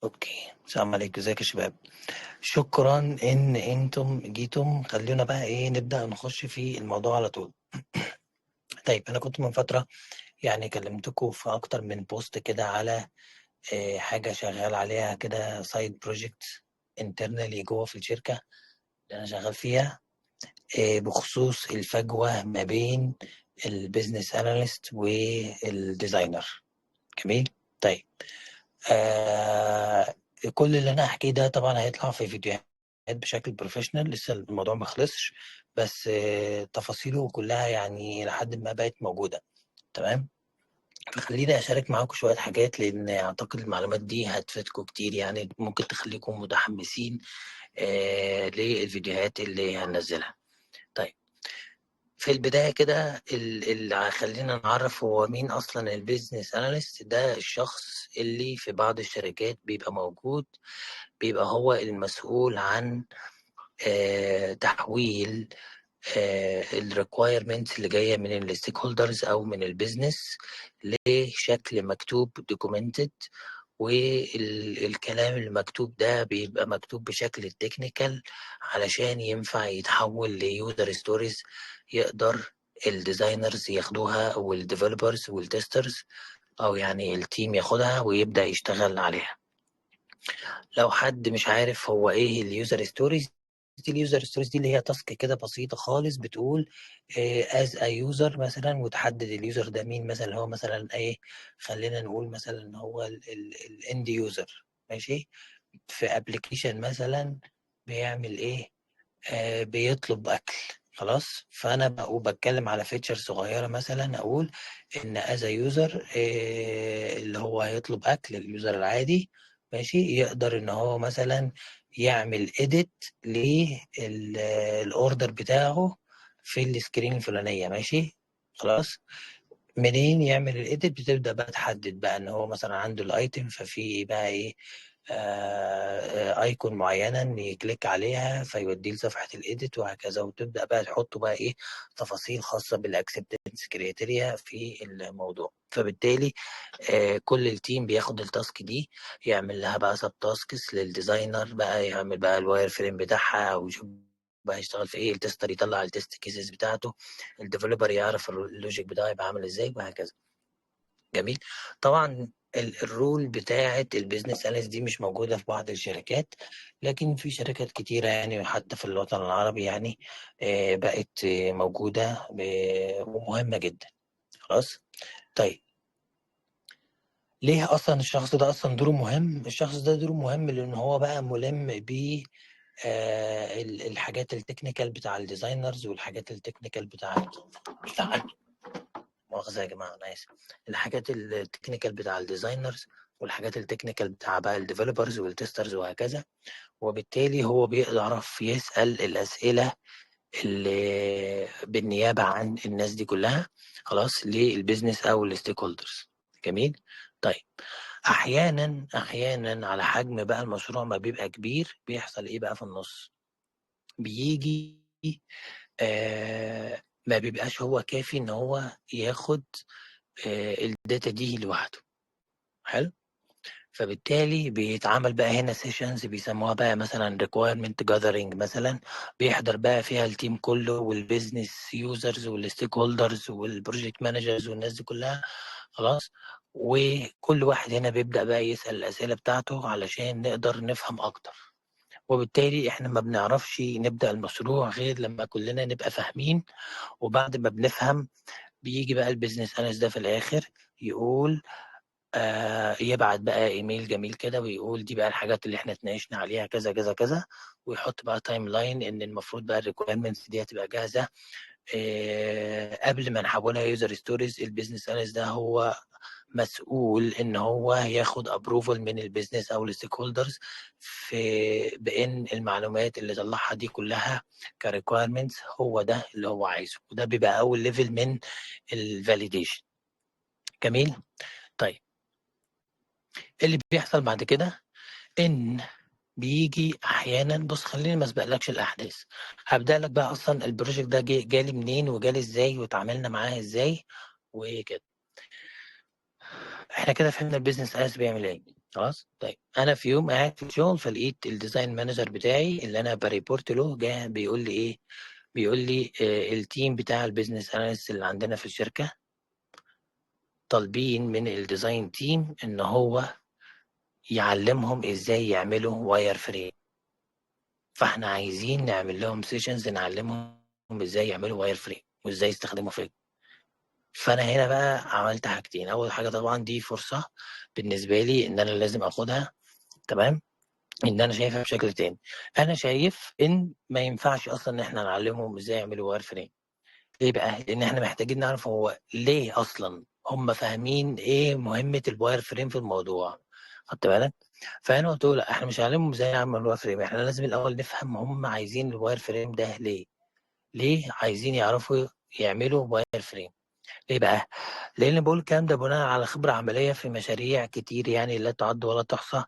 اوكي، السلام عليكم، ازيك يا شباب؟ شكرا ان انتم جيتم. خلونا بقى نبدأ نخش في الموضوع على طول. طيب انا كنت من فترة كلمتكم في اكتر من بوست كده على حاجة شغال عليها كده، سايد بروجكت انترنالي جوه في الشركة اللي انا شغال فيها، بخصوص الفجوة ما بين البيزنس اناليست والديزاينر. جميل. طيب، آه كل اللي انا احكيه ده طبعا هيطلع في فيديوهات بشكل بروفيشنال، لسه الموضوع ما خلصش، بس تفاصيله كلها لحد ما بقت موجودة. تمام. فخليني اشارك معاكم شوية حاجات، لان اعتقد المعلومات دي هتفيدكم كتير، ممكن تخليكم متحمسين للفيديوهات اللي هننزلها. طيب، في البداية كده اللي خلينا نعرف هو مين أصلا البيزنس أناليست. ده الشخص اللي في بعض الشركات بيبقى موجود، بيبقى هو المسؤول عن تحويل الريكوايرمنتس اللي جاية من الستيك هولدرز أو من البيزنس لشكل مكتوب دوكيومنتد. والكلام المكتوب ده بيبقى مكتوب بشكل التكنيكال علشان ينفع يتحول ليوزر ستوريز، يقدر الديزاينرز ياخدوها والديفلوبرز والتسترز، او التيم ياخدها ويبدأ يشتغل عليها. لو حد مش عارف هو ايه اليوزر ستوريز دي، اليوزر ستوريز دي اللي هي تاسك كده بسيطة خالص، بتقول از ا يوزر مثلا، وتحدد اليوزر ده مين. مثلا هو مثلا خلينا نقول مثلا هو الاند يوزر، ماشي، في ابلكيشن مثلا بيعمل بيطلب اكل. خلاص، فانا بتكلم على فيتشر صغيره، مثلا اقول ان از يوزر اللي هو هيطلب اكل، اليوزر العادي ماشي، يقدر ان هو مثلا يعمل اديت للاوردر بتاعه في السكرين الفلانيه. ماشي، خلاص. منين يعمل الايديت؟ بتبدا بقى تحدد بقى ان هو مثلا عنده الايتم، ففي بقى ايكون معينه ان يكليك عليها فيوديه لصفحه الايديت، وهكذا. وتبدا بقى تحط بقى تفاصيل خاصه بالاكسبتنس كريتيريا في الموضوع. فبالتالي كل التيم بياخد التاسك دي، يعمل لها بقى سب تاسكس للديزاينر، بقى يعمل بقى الواير فريم بتاعها، او يشوف بقى يشتغل في التستر يطلع التست كيسز بتاعته، الديفلوبر يعرف اللوجيك بتاعه يبقى عامل ازاي، وهكذا. جميل. طبعا الرول بتاعه البيزنس اناليست دي مش موجوده في بعض الشركات، لكن في شركات كتيره حتى في الوطن العربي بقت موجوده ومهمه جدا. خلاص. طيب، ليه اصلا الشخص ده اصلا دوره مهم؟ الشخص ده دوره مهم لان هو بقى ملم ب الحاجات التكنيكال بتاع الديزاينرز، والحاجات التكنيكال بتاع مؤاخذة يا جماعة، أنا آسف. الحاجات التكنيكال بتاع الديزاينرز، والحاجات التكنيكال بتاع بقى الديفلوبرز والتسترز، وهكذا. وبالتالي هو بيعرف يسأل الأسئلة اللي بالنيابة عن الناس دي كلها، خلاص، للبيزنس أو الستيك هولدرز. جميل. طيب، أحيانا على حجم بقى المشروع ما بيبقى كبير، بيحصل إيه بقى في النص؟ بيجي ما بيبقاش هو كافي ان هو ياخد الداتا دي لوحده. حلو. فبالتالي بيتعمل بقى هنا سيشنز بيسموها بقى مثلا requirement gathering مثلا، بيحضر بقى فيها التيم كله والبيزنس يوزرز والستيك هولدرز والبروجكت مانجرز والناس دي كلها. خلاص. وكل واحد هنا بيبدأ بقى يسأل الأسئلة بتاعته علشان نقدر نفهم أكتر. وبالتالي احنا ما بنعرفش نبدأ المشروع غير لما كلنا نبقى فاهمين. وبعد ما بنفهم بيجي بقى البيزنس اناليست ده في الاخر يقول يبعت بقى ايميل جميل كده ويقول دي بقى الحاجات اللي احنا اتناقشنا عليها كذا كذا كذا، ويحط بقى تايم لاين ان المفروض بقى الريكويرمنتس دي هتبقى جاهزه قبل ما نحولها يوزر ستوريز. البيزنس اناليست ده هو مسؤول ان هو ياخد ابروفل من البيزنس او الستيك هولدرز في بان المعلومات اللي طلعها دي كلها كريكويرمنتس هو ده اللي هو عايزه. وده بيبقى اول ليفل من الفاليديشن. جميل. طيب، اللي بيحصل بعد كده ان بيجي احيانا، بص خليني ما اسبقلكش الاحداث، هبدا لك بقى اصلا البروجكت ده جالي منين وجالي ازاي واتعاملنا معاه ازاي وكده. احنا كده فهمنا البيزنس اناليست بيعمل ايه. خلاص؟ طيب أنا في يوم قاعد في الشغل فلقيت الdesign manager بتاعي اللي أنا باريبورت له جه بيقول لي إيه، بيقول لي الteam بتاع الbusiness analyst اللي عندنا في الشركة طالبين من الdesign team إن هو يعلمهم إزاي يعملوا wireframe. فإحنا عايزين نعمل لهم sessions نعلمهم إزاي يعملوا wireframe وإزاي يستخدموا Figma. فأنا هنا بقى عملت حاجتين، أول حاجة طبعًا دي فرصة بالنسبة لي إن أنا لازم آخدها، تمام؟ إن أنا شايفها بشكل تاني، أنا شايف إن ما ينفعش أصلًا إن إحنا نعلّمهم إزاي يعملوا wireframe. ليه بقى؟ لإن إحنا محتاجين نعرف هو ليه أصلًا هم فاهمين إيه مهمة الwireframe في الموضوع، خدت بالك؟ فأنا قُلت له: "لأ، إحنا مش هنعلّمهم إزاي يعملوا wireframe، إحنا لازم الأول نفهم هم عايزين الwireframe ده ليه، ليه عايزين يعرفوا يعملوا wireframe." ليه بقى؟ لإن باقول الكلام ده بناءً على خبرة عملية في مشاريع كتير يعني لا تُعَد ولا تُحصى،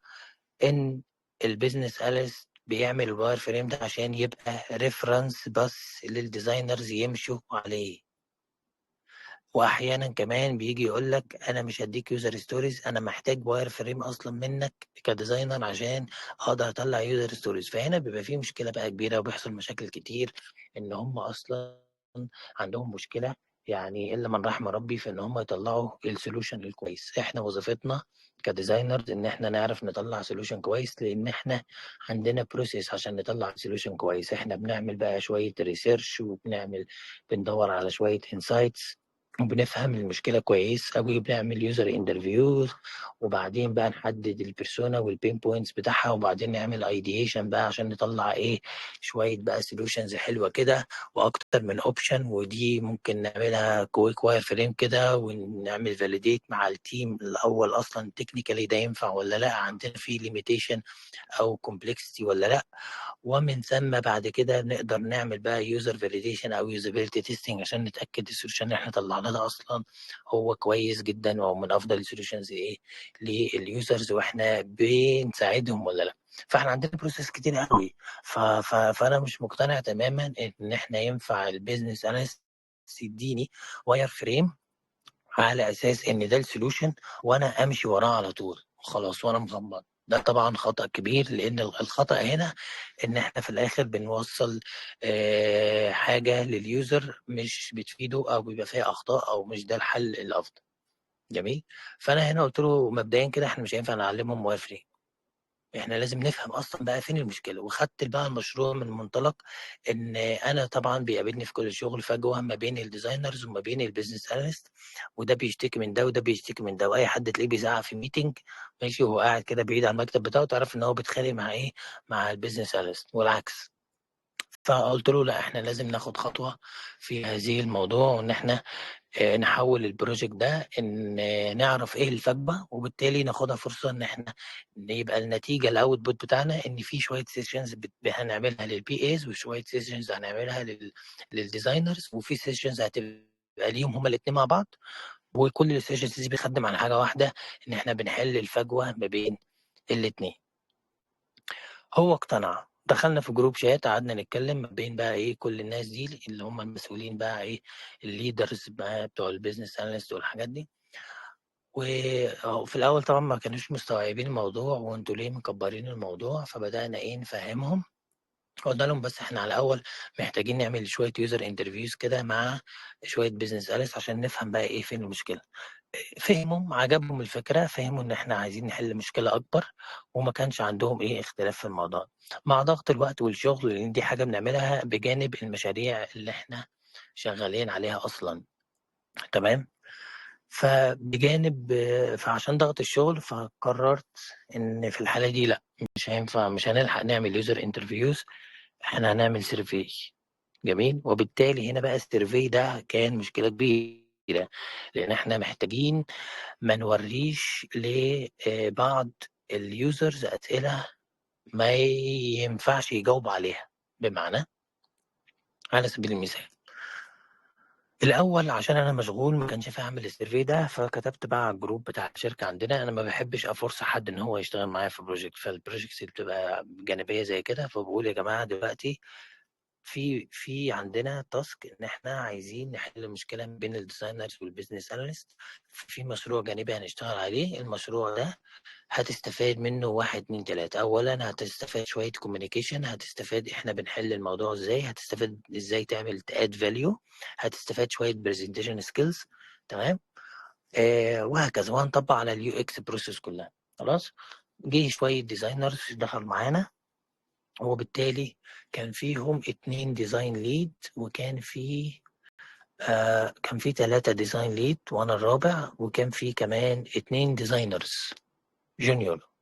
إن الbusiness analyst بيعمل الwireframe ده عشان يبقى reference بس للdesigners يمشوا عليه. وأحيانًا كمان بييجي يقول لك أنا مش هادّيك user stories، أنا محتاج wireframe أصلًا منّك كdesigner عشان أقدر أطلّع user stories. فهنا بيبقى في مشكلة بقى كبيرة وبيحصل مشاكل كتير، إن هم أصلًا عندهم مشكلة يعني إلا من رحم ربي في إن هم يطلّعوا الsolution الكويس. إحنا وظيفتنا كdesigners إن إحنا نعرف نطلّع solution كويس، لإن إحنا عندنا process عشان نطلّع solution كويس. إحنا بنعمل بقى شوية research بندوّر على شوية insights وبنفهم المشكلة كويس أوي، بنعمل user interviews وبعدين بقى نحدد الpersona والpain points بتاعها، وبعدين نعمل ideation بقى عشان نطلّع إيه، شوية بقى solutions حلوة كده وأكتر من option، ودي ممكن نعملها quick wireframe كده ونعمل validate مع الteam الأول أصلًا technically ده ينفع والّا لأ، عندنا فيه limitation أو complexity والّا لأ. ومن ثم بعد كده نقدر نعمل بقى user validation أو usability testing عشان نتأكد الsolution اللي إحنا طلعناه ده أصلًا هو كويس جدًا أو من أفضل الsolutions إيه للusers وإحنا بنساعدهم والّا لأ. فإحنا عندنا process كتير أوي. فأنا مش مقتنع تمامًا إن إحنا ينفع الbusiness analyst يدّيني wireframe على أساس إن ده الsolution وأنا أمشي وراه على طول وخلاص وأنا مغمض. ده طبعًا خطأ كبير، لإن الخطأ هنا إن إحنا في الآخر بنوصّل حاجة للuser مش بتفيده أو بيبقى فيها أخطاء أو مش ده الحل الأفضل. جميل؟ فأنا هنا قُلت له مبدئيًا كده إحنا مش هينفع نعلّمهم wireframe. إحنا لازم نفهم أصلًا بقى فين المشكلة، وخدت بقى المشروع من منطلق إن أنا طبعًا بيقابلني في كل الشغل فجوة ما بين الdesigners وما بين الbusiness analyst، وده بيشتكي من ده وده بيشتكي من ده، وأي حد تلاقيه بيزعّق في meeting ماشي وهو قاعد كده بعيد عن المكتب بتاعه تعرف إن هو بيتخانق مع إيه، مع الbusiness analyst والعكس. فقُلت له لأ إحنا لازم ناخد خطوة في هذه الموضوع، وإن إحنا نحوّل الproject ده إن نعرف إيه الفجوة، وبالتالي ناخدها فرصة إن إحنا يبقى النتيجة الoutput بتاعنا إن في شوية sessions هنعملها للPAs وشوية sessions هنعملها للdesigners وفي sessions هتبقى ليهم هُم الاتنين مع بعض، وكل الsessions دي بتخدم على حاجة واحدة، إن إحنا بنحل الفجوة ما بين الاتنين. هو اقتنع، دخلنا في group chat قعدنا نتكلم ما بين بقى إيه كل الناس دي اللي هُم المسؤولين بقى إيه الleaders بقى بتوع الbusiness analyst والحاجات دي. في الأول طبعًا ما كانوش مستوعبين الموضوع، وأنتم ليه مكبّرين الموضوع، فبدأنا إيه نفهّمهم، قُلنا لهم بس إحنا على الأول محتاجين نعمل شوية user interviews كده مع شوية business analysts عشان نفهم بقى إيه فين المشكلة. فهموا، عجبهم الفكرة، فهموا إن إحنا عايزين نحل مشكلة أكبر، وما كانش عندهم إيه اختلاف في الموضوع. مع ضغط الوقت والشغل لإن دي حاجة بنعملها بجانب المشاريع اللي إحنا شغالين عليها أصلًا، تمام؟ فعشان ضغط الشغل، فقررت إن في الحالة دي لأ، مش هينفع مش هنلحق نعمل user interviews، إحنا هنعمل survey. جميل، وبالتالي هنا بقى الsurvey ده كان مشكلة كبيرة، لإن إحنا محتاجين ما نورّيش بعض الusers أسئلة ما ينفعش يجاوبوا عليها. بمعنى، على سبيل المثال الأول عشان أنا مشغول ما كانش ينفع أعمل الsurvey ده، فكتبت بقى على الجروب بتاع الشركة عندنا، أنا ما باحبش أفورس حد إن هو يشتغل معايا في project، فالprojects اللي بتبقى جانبية زي كده، فباقول يا جماعة دلوقتي في عندنا تاسك ان احنا عايزين نحل مشكله بين الديزاينرز والبيزنس اناليست في مشروع جانبي هنشتغل عليه. المشروع ده هتستفاد منه 1 2 3. اولا هتستفاد شويه كوميونيكيشن، هتستفاد احنا بنحل الموضوع ازاي، هتستفاد ازاي تعمل تاد فاليو، هتستفاد شويه برزنتيشن سكيلز. تمام. وهكذا، وهنطبق على اليو اكس بروسيس كلها. خلاص. جه شويه ديزاينرز دخل معانا، وبالتالي كان فيهم 2 ديزاين ليد، وكان في كان في 3 ديزاين ليد وانا الرابع، وكان في كمان 2 ديزاينرز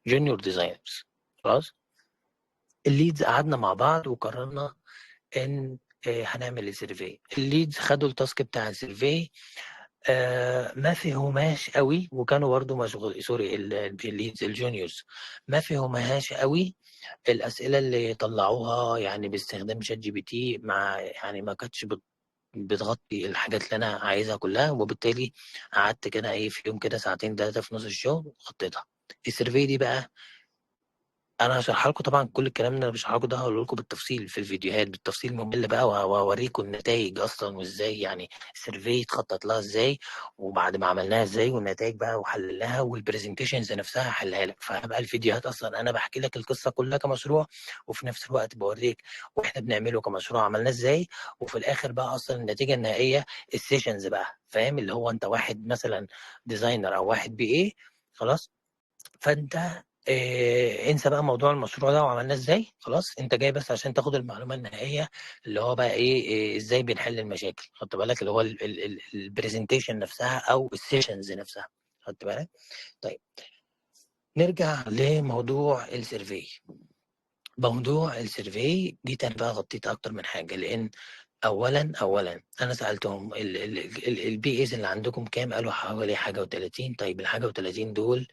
جونيور ديزاينرز. خلاص. الليدز قعدنا مع بعض وقررنا ان هنعمل السيرفي. الليدز خدوا التاسك بتاع السيرفي، ما فهمهاش قوي، وكانوا برضو مشغول. سوري، الليدز الجونيورز ما فهمهاش قوي الاسئله اللي طلعوها يعني باستخدام شات جي بي تي، مع يعني ما كانتش بتغطي الحاجات اللي انا عايزها كلها. وبالتالي قعدت كده في يوم كده 2 3 في نص الشغل غطيتها. السيرفي دي بقى انا هشرحها لكم طبعا. كل الكلام اللي انا بشرحه لكم ده هقول لكم بالتفصيل في الفيديوهات، بالتفصيل ممل بقى، واوريكم النتائج اصلا وازاي يعني السيرفي اتخطط لها ازاي، وبعد ما عملناها ازاي، والنتائج بقى وحللناها، والبرزنتيشنز نفسها هحلها لك. فهبقى الفيديوهات اصلا انا بحكي لك القصه كلها كمشروع، وفي نفس الوقت بوريك واحنا بنعمله كمشروع عملناه ازاي، وفي الاخر بقى اصلا النتيجه النهائيه السيشنز بقى. فاهم؟ اللي هو انت واحد مثلا ديزاينر او واحد بي اي. خلاص. فانت انسى بقى موضوع المشروع ده وعملناه ازاي. خلاص، انت جاي بس عشان تاخد المعلومه النهائيه، اللي هو بقى ازاي بنحل المشاكل. خدت بالك؟ اللي هو البرزنتيشن نفسها او السيشنز نفسها. خدت بالك؟ طيب، نرجع لموضوع السيرفي. موضوع السيرفي دي انا بقى غطيت اكتر من حاجه، لان اولا انا سالتهم البي ايز اللي عندكم كام؟ قالوا حوالي حاجه و30. طيب الحاجه و30 دول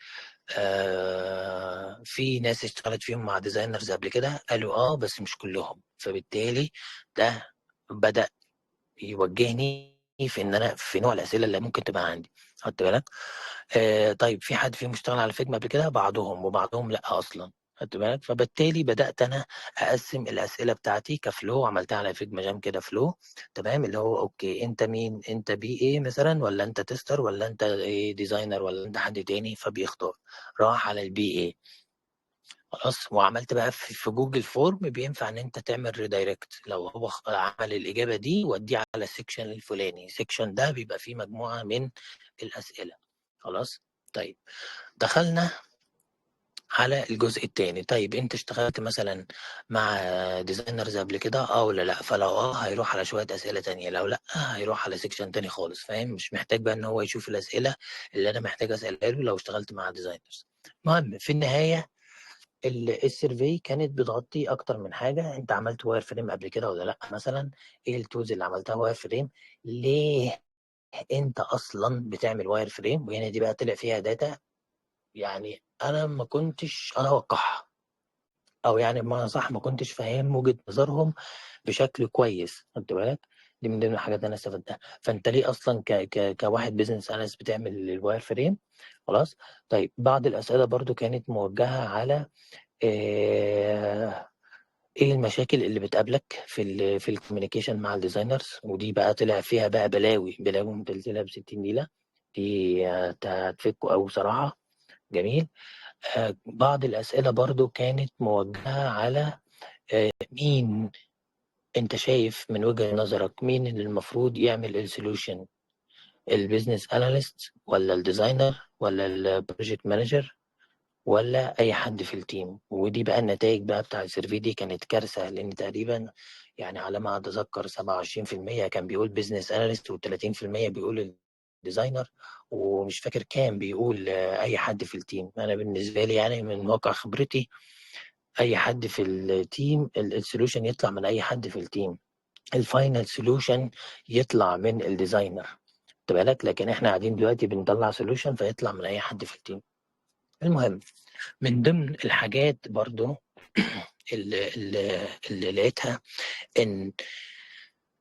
في ناس اشتغلت فيهم مع ديزاينرز قبل كده؟ قالوا بس مش كلهم. فبالتالي ده بدأ يوجهني في ان انا في نوع الاسئله اللي ممكن تبقى عندي. خدت بالك؟ طيب في حد فيهم اشتغل على فيجما قبل كده؟ بعضهم، وبعضهم لا اصلا. خدت بالك؟ فبالتالي بدات انا اقسم الاسئله بتاعتي كفلو، عملتها على فيجما جام كده فلو. تمام. اللي هو اوكي، انت مين؟ انت بي ايه مثلا، ولا انت تيستر، ولا انت ديزاينر، ولا انت حد تاني؟ فبيختار. راح على البي ايه. خلاص. وعملت بقى في جوجل فورم بينفع ان انت تعمل ريدايركت، لو هو عمل الاجابه دي وديه على السكشن الفلاني. السكشن ده بيبقى فيه مجموعه من الاسئله. خلاص. طيب، دخلنا على الجزء الثاني. طيب انت اشتغلت مثلا مع ديزاينرز قبل كده ولا لا؟ فلو هيروح على شويه اسئله تانية، لو لا هيروح على سيكشن تاني خالص. فاهم؟ مش محتاج بقى ان هو يشوف الاسئله اللي انا محتاج اسالها له لو اشتغلت مع ديزاينرز. المهم في النهايه السيرفي كانت بتغطي اكتر من حاجه. انت عملت واير فريم قبل كده ولا لا مثلا؟ ايه التولز اللي عملتها واير فريم؟ ليه انت اصلا بتعمل واير فريم؟ وهنا دي بقى طلع فيها داتا يعني انا ما كنتش اتوقعها، او يعني ما صح ما كنتش فاهم وجهه نظرهم بشكل كويس. خدت بالك؟ دي من ضمن الحاجات اللي انا استفدتها. فانت ليه اصلا كواحد بيزنس اناليست بتعمل الواير فريم؟ خلاص. طيب بعض الاسئله برضو كانت موجهه على آه، ايه المشاكل اللي بتقابلك في الكوميونيكيشن مع الديزاينرز. ودي بقى طلع فيها بقى بلاوي متلتله ب 60 نيله. دي هتفكوا قوي بصراحه. جميل. بعض الاسئله برضو كانت موجهه على مين انت شايف من وجهة نظرك مين اللي المفروض يعمل السوليوشن؟ البيزنس اناليست، ولا الديزاينر، ولا البروجكت مانجر، ولا اي حد في التيم؟ ودي بقى النتائج بقى بتاع السيرفي دي كانت كارثة، لان تقريبا يعني على ما اتذكر 27% كان بيقول بيزنس اناليست، و30% بيقول الديزاينر، ومش فاكر كام بيقول اي حد في التيم. انا بالنسبة لي يعني من واقع خبرتي اي حد في التيم السوليوشن يطلع من اي حد في التيم، الفاينل سوليوشن يطلع من الديزاينر. خد بالك؟ لكن احنا قاعدين دلوقتي بنطلع سوليوشن فيطلع من اي حد في التيم. المهم من ضمن الحاجات برضو اللي لقيتها ان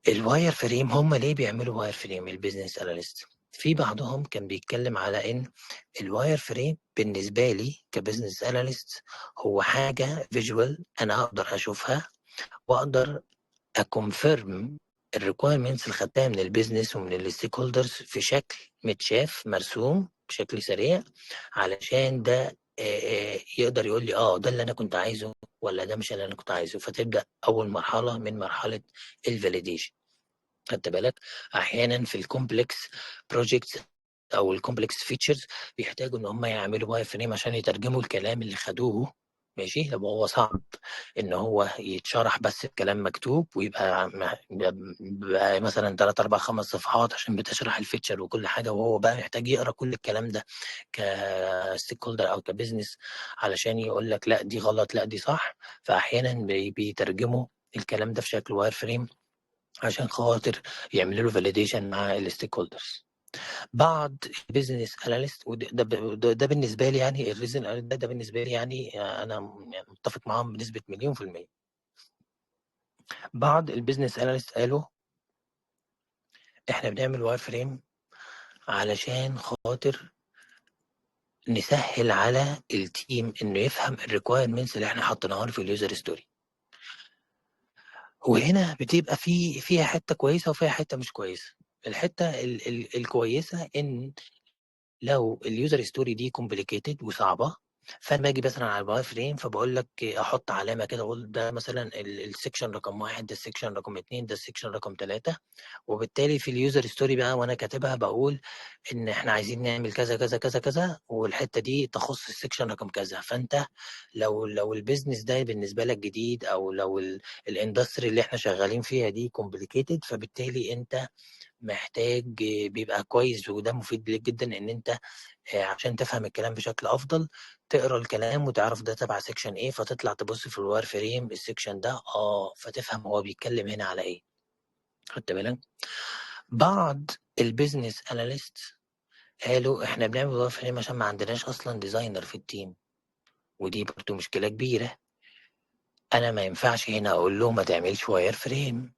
الواير فريم، هم ليه بيعملوا واير فريم البيزنس اناليست؟ في بعضهم كان بيتكلم على ان الواير فريم بالنسبه لي كبزنس اناليست هو حاجه فيجوال انا اقدر اشوفها واقدر اكونفيرم الريكويرمنتس اللي خدتها من البيزنس ومن الستيك هولدرز في شكل متشاف مرسوم بشكل سريع، علشان ده يقدر يقول لي ده اللي انا كنت عايزه ولا ده مش اللي انا كنت عايزه. فتبدا اول مرحله من مرحله الفاليديشن. خدت بالك؟ احيانا في الكومبلكس بروجكتس او الكومبلكس فيتشرز بيحتاجوا ان هم يعملوا واير فريم عشان يترجموا الكلام اللي خدوه. ماشي، لو هو صعب ان هو يتشرح بس بكلام مكتوب ويبقى بقى مثلا 3 4 5 صفحات عشان بتشرح الفيتشر وكل حاجه، وهو بقى محتاج يقرا كل الكلام ده كستيك هولدر او كبزنس علشان يقول لك لا دي غلط لا دي صح. فاحيانا بيترجموا الكلام ده في شكل واير فريم عشان خاطر يعملوا له فاليديشن مع الستيك هولدرز. بعض البيزنس اناليست، وده بالنسبه لي يعني الريزن ده بالنسبه لي يعني انا متفق معاهم بنسبه 1,000,000%. بعض البيزنس اناليست قالوا احنا بنعمل واير فريم علشان خاطر نسهل على التيم انه يفهم الريكويرمنتس اللي احنا حطيناها له في اليوزر ستوري. وهنا بتبقى فيها حته كويسه وفيها حته مش كويسه. الحته الكويسه ان لو اليوزر ستوري دي كومبليكيتد وصعبه، فانا باجي مثلا على الواير فريم فبقول لك احط علامه كده اقول ده مثلا السكشن رقم 1، ده السكشن رقم 2، ده السكشن رقم 3. وبالتالي في اليوزر ستوري بقى وانا كاتبها بقول ان احنا عايزين نعمل كذا كذا كذا كذا والحته دي تخص السكشن رقم كذا. فانت لو البيزنس ده بالنسبه لك جديد او لو الاندستري اللي احنا شغالين فيها دي كومبليكيتد، فبالتالي انت محتاج بيبقى كويس وده مفيد ليك جدا ان انت عشان تفهم الكلام بشكل افضل تقرا الكلام وتعرف ده تبع سيكشن ايه، فتطلع تبص في الواير فريم السيكشن ده فتفهم هو بيتكلم هنا على ايه. خدت بالك؟ بعض البيزنس اناليست قالوا احنا بنعمل واير فريم عشان ما عندناش اصلا ديزاينر في التيم، ودي برضو مشكله كبيره. انا ما ينفعش هنا اقول له ما تعملش واير فريم،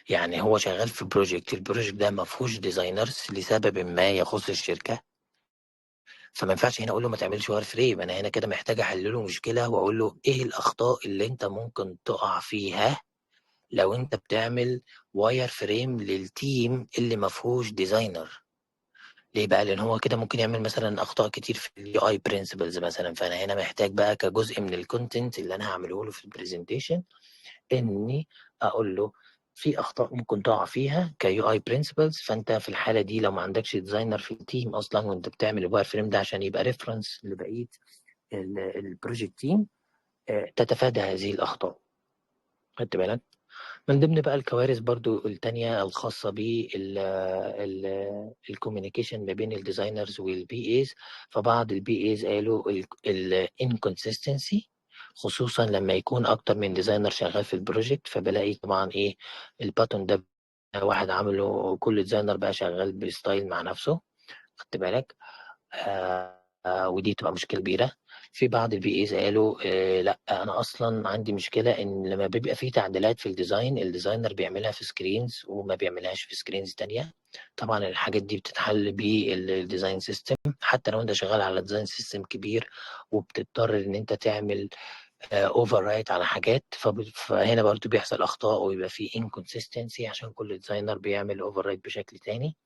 يعني هو شغال في البروجكت ده ما فيهوش ديزاينرز لسبب ما يخص الشركه، فما ينفعش هنا اقول له ما تعملش واير فريم. انا هنا كده محتاج احل له مشكله واقول له ايه الاخطاء اللي انت ممكن تقع فيها لو انت بتعمل واير فريم للتيم اللي ما فيهوش ديزاينر. ليه بقى؟ لان هو كده ممكن يعمل مثلا اخطاء كتير في اليو اي برنسبلز مثلا. فانا هنا محتاج بقى كجزء من الكونتنت اللي انا هعمله له في البرزنتيشن اني اقول له في اخطاء ممكن تقع فيها كيو اي برنسبلز. فانت في الحاله دي لو ما عندكش ديزاينر في التيم اصلا وانت بتعمل الواير فريم ده عشان يبقى ريفرنس لبقيه البروجكت تيم، تتفادى هذه الاخطاء. خدت بالك؟ من ضمن بقى الكوارث برضو التانية الخاصة بالكوميونيكيشن ما بين الديزاينرز والبي ايز. فبعض البي ايز قالوا الانكونسيستنسي خصوصا لما يكون اكتر من ديزاينر شغال في البروجكت، فبلاقي طبعا ايه الباتون ده واحد عامله كل ديزاينر بقى شغال بستايل مع نفسه. خدت بالك؟ ودي تبقى مشكله كبيره. في بعض البي ايز قالوا لا انا اصلا عندي مشكله ان لما بيبقى في تعديلات في الديزاين الديزاينر بيعملها في سكرينز وما بيعملهاش في سكرينز تانية. طبعا الحاجات دي بتتحل بالديزاين سيستم، حتى لو انت شغال على ديزاين سيستم كبير وبتضطر ان انت تعمل اوفر رايت على حاجات. فهنا برضو بيحصل اخطاء ويبقى في انكونسيستنسي عشان كل ديزاينر بيعمل اوفر رايت بشكل تاني.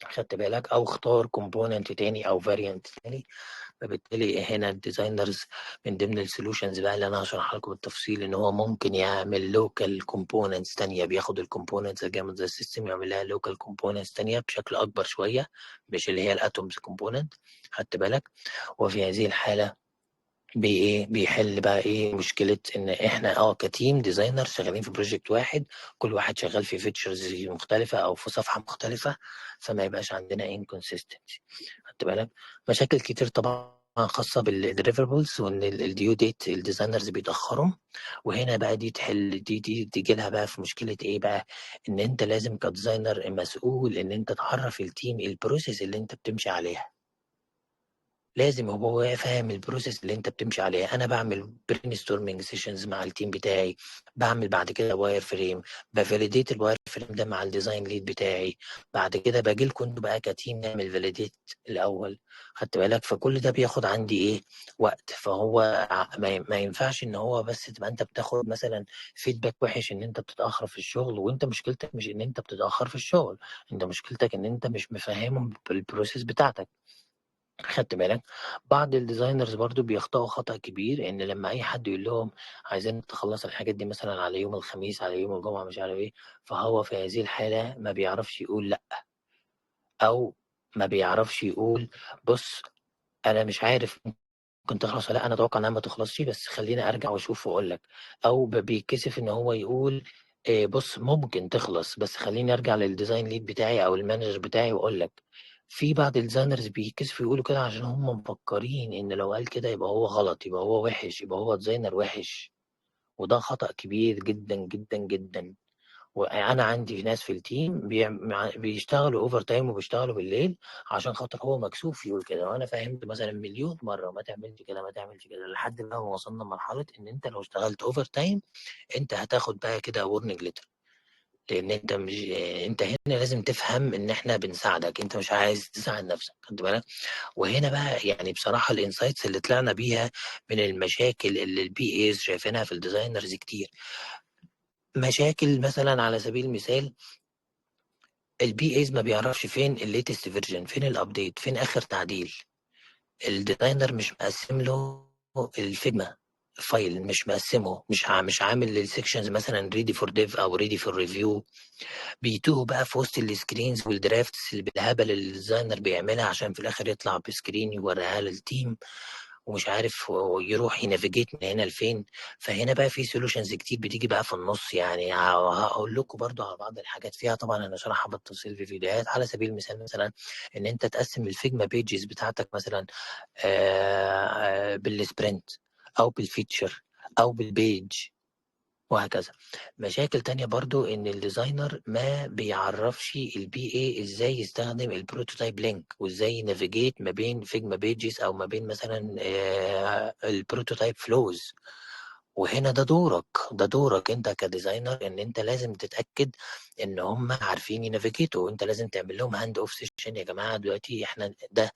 خدت بالك؟ او اختار كومبوننت تاني او فاريانت تاني. فبالتالي هنا الديزاينرز من ضمن السولوشنز بقى اللي انا هشرحها لكم بالتفصيل ان هو ممكن يعمل لوكال كومبوننتس تانية، بياخد الكومبوننتس الجامد زي السيستم يعمل لها لوكال كومبوننتس تانية بشكل اكبر شويه، مش اللي هي الاتومز كومبوننت. خدت بالك؟ وفي هذه الحاله بيحل بقى ايه مشكله ان احنا كتيم ديزاينر شغالين في بروجكت واحد، كل واحد شغال في فيتشرز مختلفه او في صفحه مختلفه، فما يبقاش عندنا انكونسيستنسي. خدت بالك؟ مشاكل كتير طبعا خاصه بالديليفربلز وان الديو ديت الديزاينرز بيتاخروا. وهنا بقى دي تحل دي تيجي لها بقى في مشكله ايه بقى؟ ان انت لازم كديزاينر مسؤول ان انت تعرف التيم البروسيس اللي انت بتمشي عليها. لازم هو فاهم البروسيس اللي انت بتمشي عليها. انا بعمل برين ستورمنج سيشنز مع التيم بتاعي، بعمل بعد كده واير فريم، بفاليديت الواير فريم ده مع الديزاين ليد بتاعي، بعد كده باجي لكم انتوا بقى كتيم نعمل فاليديت الاول. خدت بالك؟ فكل ده بياخد عندي ايه؟ وقت. فهو ما ينفعش ان هو بس تبقى انت بتاخد مثلا فيدباك وحش ان انت بتتاخر في الشغل، وانت مشكلتك مش ان انت بتتاخر في الشغل، انت مشكلتك ان انت مش مفهمهم بالبروسيس بتاعتك. خدت بالك؟ بعض الديزاينرز برضو بيخطئوا خطأ كبير، ان لما اي حد يقول لهم عايزين تخلص الحاجات دي مثلا على يوم الخميس، على يوم الجمعة، مش عارف ايه، فهو في هذه الحالة ما بيعرفش يقول لا، او ما بيعرفش يقول بص انا مش عارف ممكن تخلص ولا لا، انا اتوقع انها ما تخلصش بس خليني ارجع واشوف واقول لك. او بيتكسف ان هو يقول إيه بص ممكن تخلص بس خليني ارجع للديزاين ليد بتاعي او المانجر بتاعي واقول لك. في بعض الديزاينرز بيتكسفوا يقولوا كده عشان هم مفكرين ان لو قال كده يبقى هو غلط، يبقى هو وحش، يبقى هو ديزاينر وحش. وده خطأ كبير جدا جدا جدا. وانا عندي ناس في التيم بيشتغلوا اوفر تايم وبيشتغلوا بالليل عشان خاطر هو مكسوف يقول كده. وانا فهمت مثلا مليون مره ما تعملش كده، ما تعملش كده، لحد ما وصلنا لمرحله ان انت لو اشتغلت اوفر تايم انت هتاخد بقى كده وورنينج ليتر. لان انت مش، انت هنا لازم تفهم ان احنا بنساعدك، انت مش عايز تساعد نفسك. خد بالك؟ وهنا بقى يعني بصراحه الانسايتس اللي طلعنا بيها من المشاكل اللي البي ايز شايفينها في الديزاينرز كتير. مشاكل مثلا على سبيل المثال، البي ايز ما بيعرفش فين الليتست فيرجن، فين الابديت، فين اخر تعديل. الديزاينر مش مقسم له الفيجما فايل، مش مقسمه، مش عامل السكشنز مثلا ريدي فور ديف او ريدي فور ريفيو. بيتوه بقى في وسط السكرينز والدرافتس اللي بالهبل اللي الديزاينر بيعملها عشان في الاخر يطلع بسكرين يوريها للتيم، ومش عارف يروح ينافيجيت من هنا لفين. فهنا بقى في سولوشنز كتير بتيجي بقى في النص. يعني هقول لكم برضو على بعض الحاجات فيها، طبعا انا شرحها بالتفصيل في فيديوهات. على سبيل المثال مثلا ان انت تقسم الفيجما بيجز بتاعتك مثلا بالسبرنت او بالفيتشر او بالبيج وهكذا. مشاكل تانية برضو ان الديزاينر ما بيعرفش البي اي ازاي يستخدم البروتوتايب لينك، وازاي ينافيجيت ما بين فيجما بيجز او ما بين مثلا البروتوتايب فلوز. وهنا ده دورك انت كديزاينر، ان انت لازم تتاكد ان هم عارفين ينافيجيتوا، وانت لازم تعمل لهم هاند اوف سيشن. يا جماعه دلوقتي احنا ده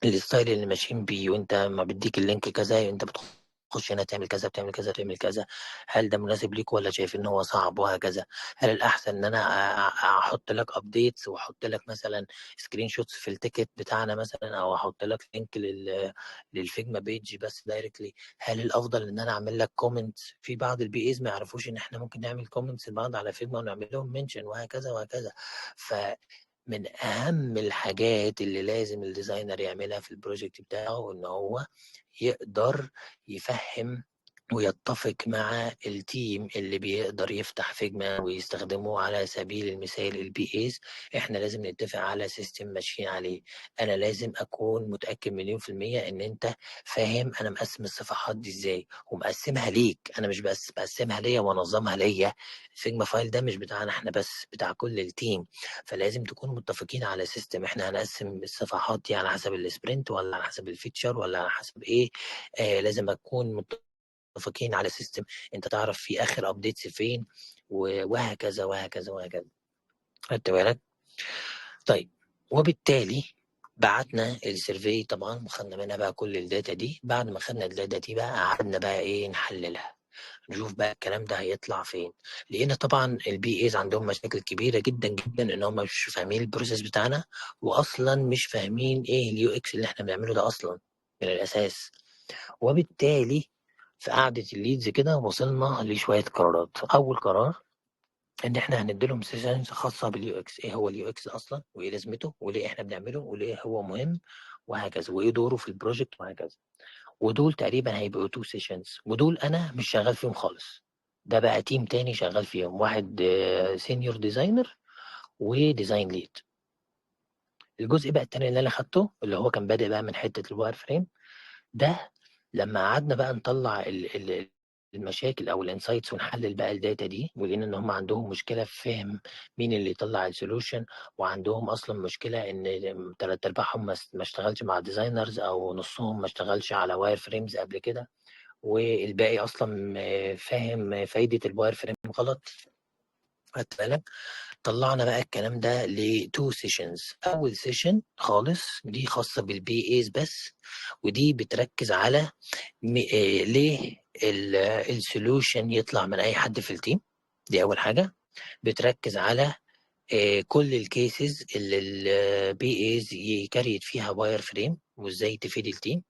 الستايل اللي ماشيين بيه، وانت ما بديك اللينك كذا انت بتخش هنا تعمل كذا، بتعمل كذا، تعمل كذا. هل ده مناسب ليك ولا شايف ان هو صعب وهكذا؟ هل الاحسن ان انا احط لك ابديتس واحط لك مثلا سكرين شوتس في التيكت بتاعنا مثلا، او احط لك لينك للفيجما بيج بس دايركتلي؟ هل الافضل ان انا اعمل لك كومنت؟ في بعض البي ايز ما يعرفوش ان احنا ممكن نعمل كومنتس لبعض على فيجما ونعمل لهم منشن وهكذا وهكذا. ف من أهم الحاجات اللي لازم الديزاينر يعملها في البروجكت بتاعه إن هو يقدر يفهم ويتفق مع التيم اللي بيقدر يفتح فيجما ويستخدمه. على سبيل المثال البي ايز، احنا لازم نتفق على سيستم ماشيين عليه. انا لازم اكون متاكد مليون في الميه ان انت فاهم انا مقسم الصفحات دي ازاي ومقسمها ليك. انا مش بس بقسمها ليا وانظمها ليا، الفيجما فايل ده مش بتاعنا احنا بس، بتاع كل التيم. فلازم تكونوا متفقين على سيستم، احنا هنقسم الصفحات دي على حسب السبرنت ولا على حسب الفيتشر ولا على حسب ايه. لازم اكون متفقين على سيستم انت تعرف في اخر ابديتس فين، وهكذا وهكذا وهكذا. خدت بالك؟ طيب، وبالتالي بعتنا السيرفي طبعا وخدنا منها بقى كل الداتا دي. بعد ما خدنا الداتا دي بقى قعدنا بقى ايه نحللها، نشوف بقى الكلام ده هيطلع فين. لقينا طبعا البي ايز عندهم مشاكل كبيره جدا جدا، ان هم مش فاهمين البروسيس بتاعنا، واصلا مش فاهمين ايه اليو اكس اللي احنا بنعمله ده اصلا من الاساس. وبالتالي في قعدة الليدز كده وصلنا لشوية قرارات. أول قرار إن إحنا هنديلهم سيشنز خاصة باليو إكس، إيه هو اليو إكس أصلا، وإيه لازمته، وليه إحنا بنعمله، وليه هو مهم وهكذا، وإيه دوره في البروجكت وهكذا. ودول تقريبا هيبقوا 2 سيشنز، ودول أنا مش شغال فيهم خالص. ده بقى تيم تاني شغال فيهم، واحد سينيور ديزاينر وديزاين ليد. الجزء بقى التاني اللي أنا خدته اللي هو كان بادئ بقى من حتة الواير فريم ده، لما قعدنا بقى نطلع المشاكل او الانسايتس ونحلل بقى الداتا دي، ولقينا ان هم عندهم مشكله في فهم مين اللي يطلع السولوشن، وعندهم اصلا مشكله ان 3/4 ما اشتغلش مع ديزاينرز، او نصهم ما اشتغلش على واير فريمز قبل كده، والباقي اصلا فاهم فايده الواير فريم غلط. خدت بالك؟ طلعنا بقى الكلام ده لتو سيشنز. اول سيشن خالص دي خاصه بالبي ايز بس، ودي بتركز على ليه السولوشن يطلع من اي حد في التيم. دي اول حاجه. بتركز على كل الكيسز اللي البي ايز يكريت فيها واير فريم وازاي تفيد التيم.